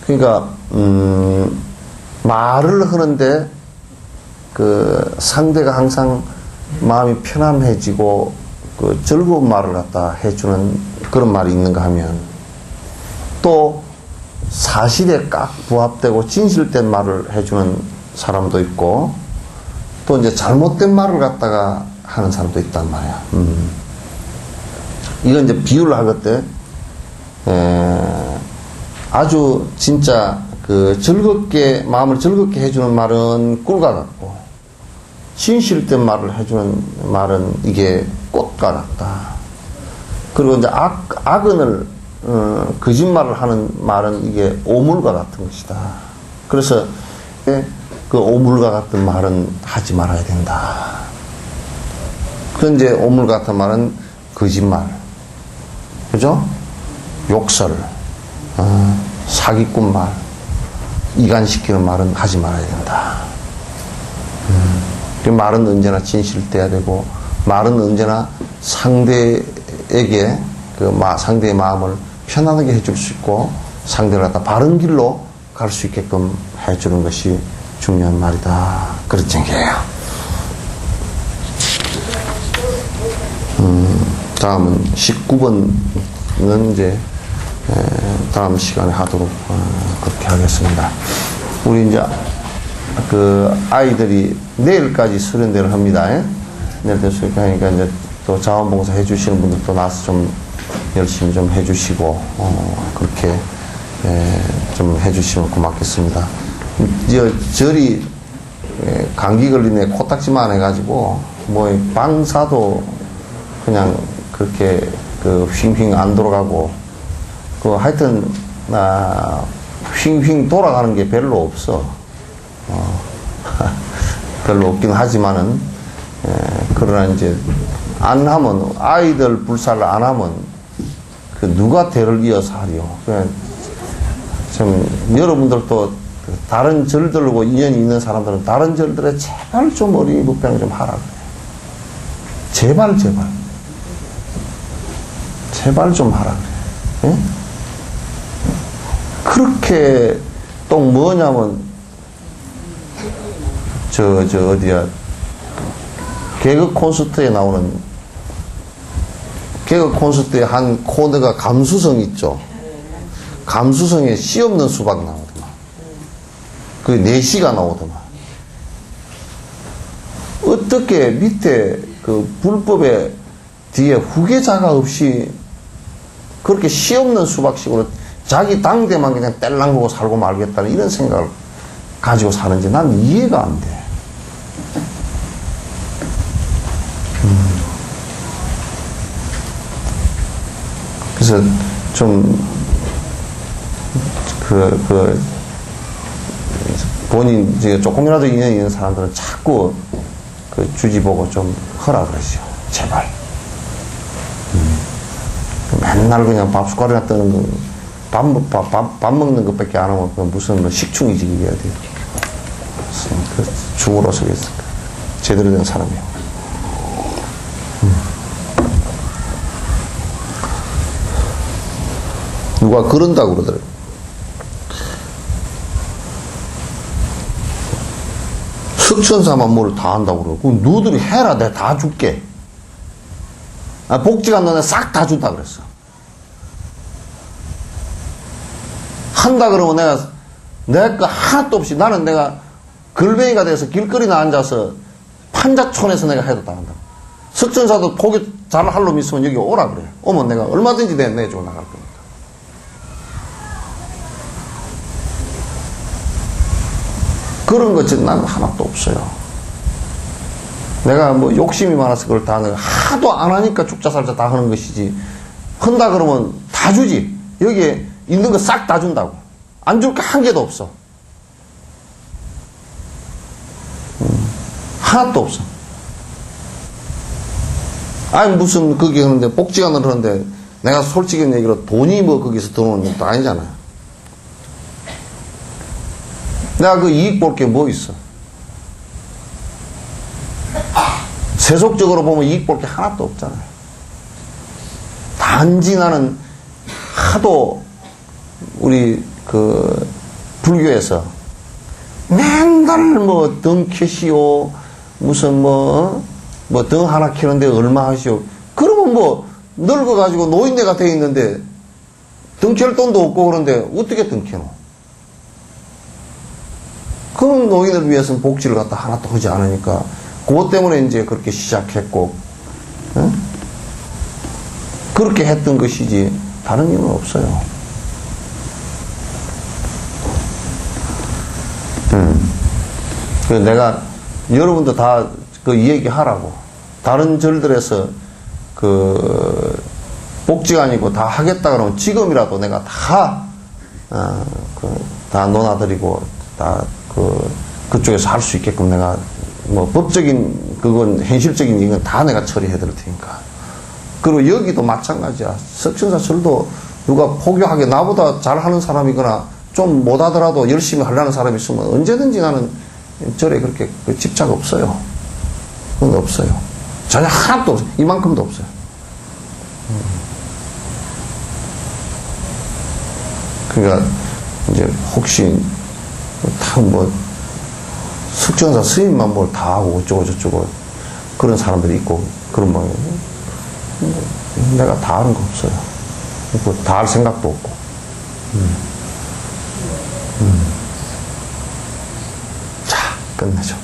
그러니까 말을 하는데 상대가 항상 마음이 편안해지고 즐거운 말을 갖다 해주는 그런 말이 있는가 하면, 또 사실에 깍 부합되고 진실된 말을 해주는 사람도 있고, 또 이제 잘못된 말을 갖다가 하는 사람도 있단 말이야. 이건 이제 비유를 할 때, 아주 진짜 마음을 즐겁게 해주는 말은 꿀과 같고, 진실된 말을 해주는 말은 이게 꽃과 같다. 그리고 이제 악언을, 거짓말을 하는 말은 이게 오물과 같은 것이다. 그래서 그 오물과 같은 말은 하지 말아야 된다. 그 이제 오물 같은 말은 거짓말, 그죠? 욕설, 사기꾼 말, 이간시키는 말은 하지 말아야 된다. 그 말은 언제나 진실돼야 되고, 말은 언제나 상대에게 상대의 마음을 편안하게 해줄 수 있고, 상대를 갖다 바른 길로 갈 수 있게끔 해주는 것이 중요한 말이다. 그런 얘기예요. 다음은 19번은 이제 다음 시간에 하도록 그렇게 하겠습니다. 우리 이제 아이들이 내일까지 수련대를 합니다. 내일까지 수련하니까 이제 또 자원봉사 해주시는 분들도 나서 좀 열심히 좀 해주시고, 그렇게 좀 해주시면 고맙겠습니다. 절이 감기 걸리네 코딱지만 해가지고 방사도 그냥 그렇게 휘잉휘잉 안 돌아가고, 하여튼 휘잉휘잉 돌아가는 게 별로 없어. 별로 없긴 하지만은, 그러나 이제 안 하면, 아이들 불사를 안 하면 누가 대를 이어서 하리요. 참 여러분들도 다른 절들과 인연이 있는 사람들은 다른 절들에 제발 좀 어린이 묵병 좀 하라 그래. 제발 좀 하라 그래. 예? 그렇게 또 뭐냐면 어디야, 개그 콘서트에 나오는, 개그 콘서트에 한 코너가 감수성 있죠. 감수성에 씨 없는 수박 나오더만. 그 4시가 나오더만. 어떻게 밑에 불법의 뒤에 후계자가 없이 그렇게 씨 없는 수박식으로 자기 당대만 그냥 뗄랑거고 살고 말겠다는 이런 생각을 가지고 사는지 난 이해가 안 돼. 그래서 좀 본인 이제 조금이라도 인연이 있는 사람들은 자꾸 주지 보고 좀 하라 그러시오. 제발. 맨날 그냥 밥 숟가락이나 뜨는 거, 밥 먹는 것밖에 안 하면 무슨 식충이지 이게 어디. 죽으로서 제대로 된 사람이요. 누가 그런다고 그러더래요. 석천사만 뭘 다 한다고 그러고, 그럼 너들이 해라. 내가 다 줄게. 복지가 너네 싹 다 준다 그랬어. 한다 그러면 내가 그 하나도 없이, 나는 내가 걸뱅이가 돼서 길거리나 앉아서 판자촌에서 내가 해도 다 한다. 석천사도 포기 잘 할 놈 있으면 여기 오라 그래. 오면 내가 얼마든지 내주고 나갈 거니까. 그런 것은 난 하나도 없어요. 내가 욕심이 많아서 그걸 다 하는, 하도 안 하니까 죽자 살자 다 하는 것이지. 한다 그러면 다 주지. 여기에 있는 거 싹 다 준다고. 안 줄 게 한 개도 없어. 하나도 없어. 아니, 무슨, 그게 그런데, 복지관을 하는데, 내가 솔직히 얘기로 돈이 뭐 거기서 들어오는 것도 아니잖아요. 내가 그 이익 볼 게 뭐 있어? 세속적으로 보면 이익 볼 게 하나도 없잖아요. 단지 나는 하도 우리 그 불교에서 맨날 뭐 덩캐시오, 무슨 뭐 등 하나 키는데 얼마 하시오. 그러면 뭐 늙어가지고 노인네가 돼 있는데 덩킬 돈도 없고 그런데 어떻게 덩캐노? 그런 노인을 위해서는 복지를 갖다 하나도 하지 않으니까 그것 때문에 이제 그렇게 시작했고, 응? 그렇게 했던 것이지 다른 이유는 없어요. 그래서 내가 여러분도 다 그 얘기 하라고. 다른 절들에서 그 복지관이고 다 하겠다 그러면 지금이라도 내가 다 논아드리고 다 그쪽에서 할 수 있게끔 내가 뭐 법적인 그건 현실적인 이건 다 내가 처리해 드릴 테니까. 그리고 여기도 마찬가지야. 석천사절도 누가 포교하게 나보다 잘하는 사람이거나 좀 못하더라도 열심히 하려는 사람이 있으면 언제든지 나는 절에 그렇게 집착 없어요. 그건 없어요. 전혀 하나도 없어요. 이만큼도 없어요. 그러니까 이제 혹시 다 뭐 석천사 스님만 뭘 다 하고 어쩌고 저쩌고 그런 사람들이 있고 그런 모양이에요. 내가 다 하는 거 없어요. 다 할 생각도 없고. 자, 끝내죠.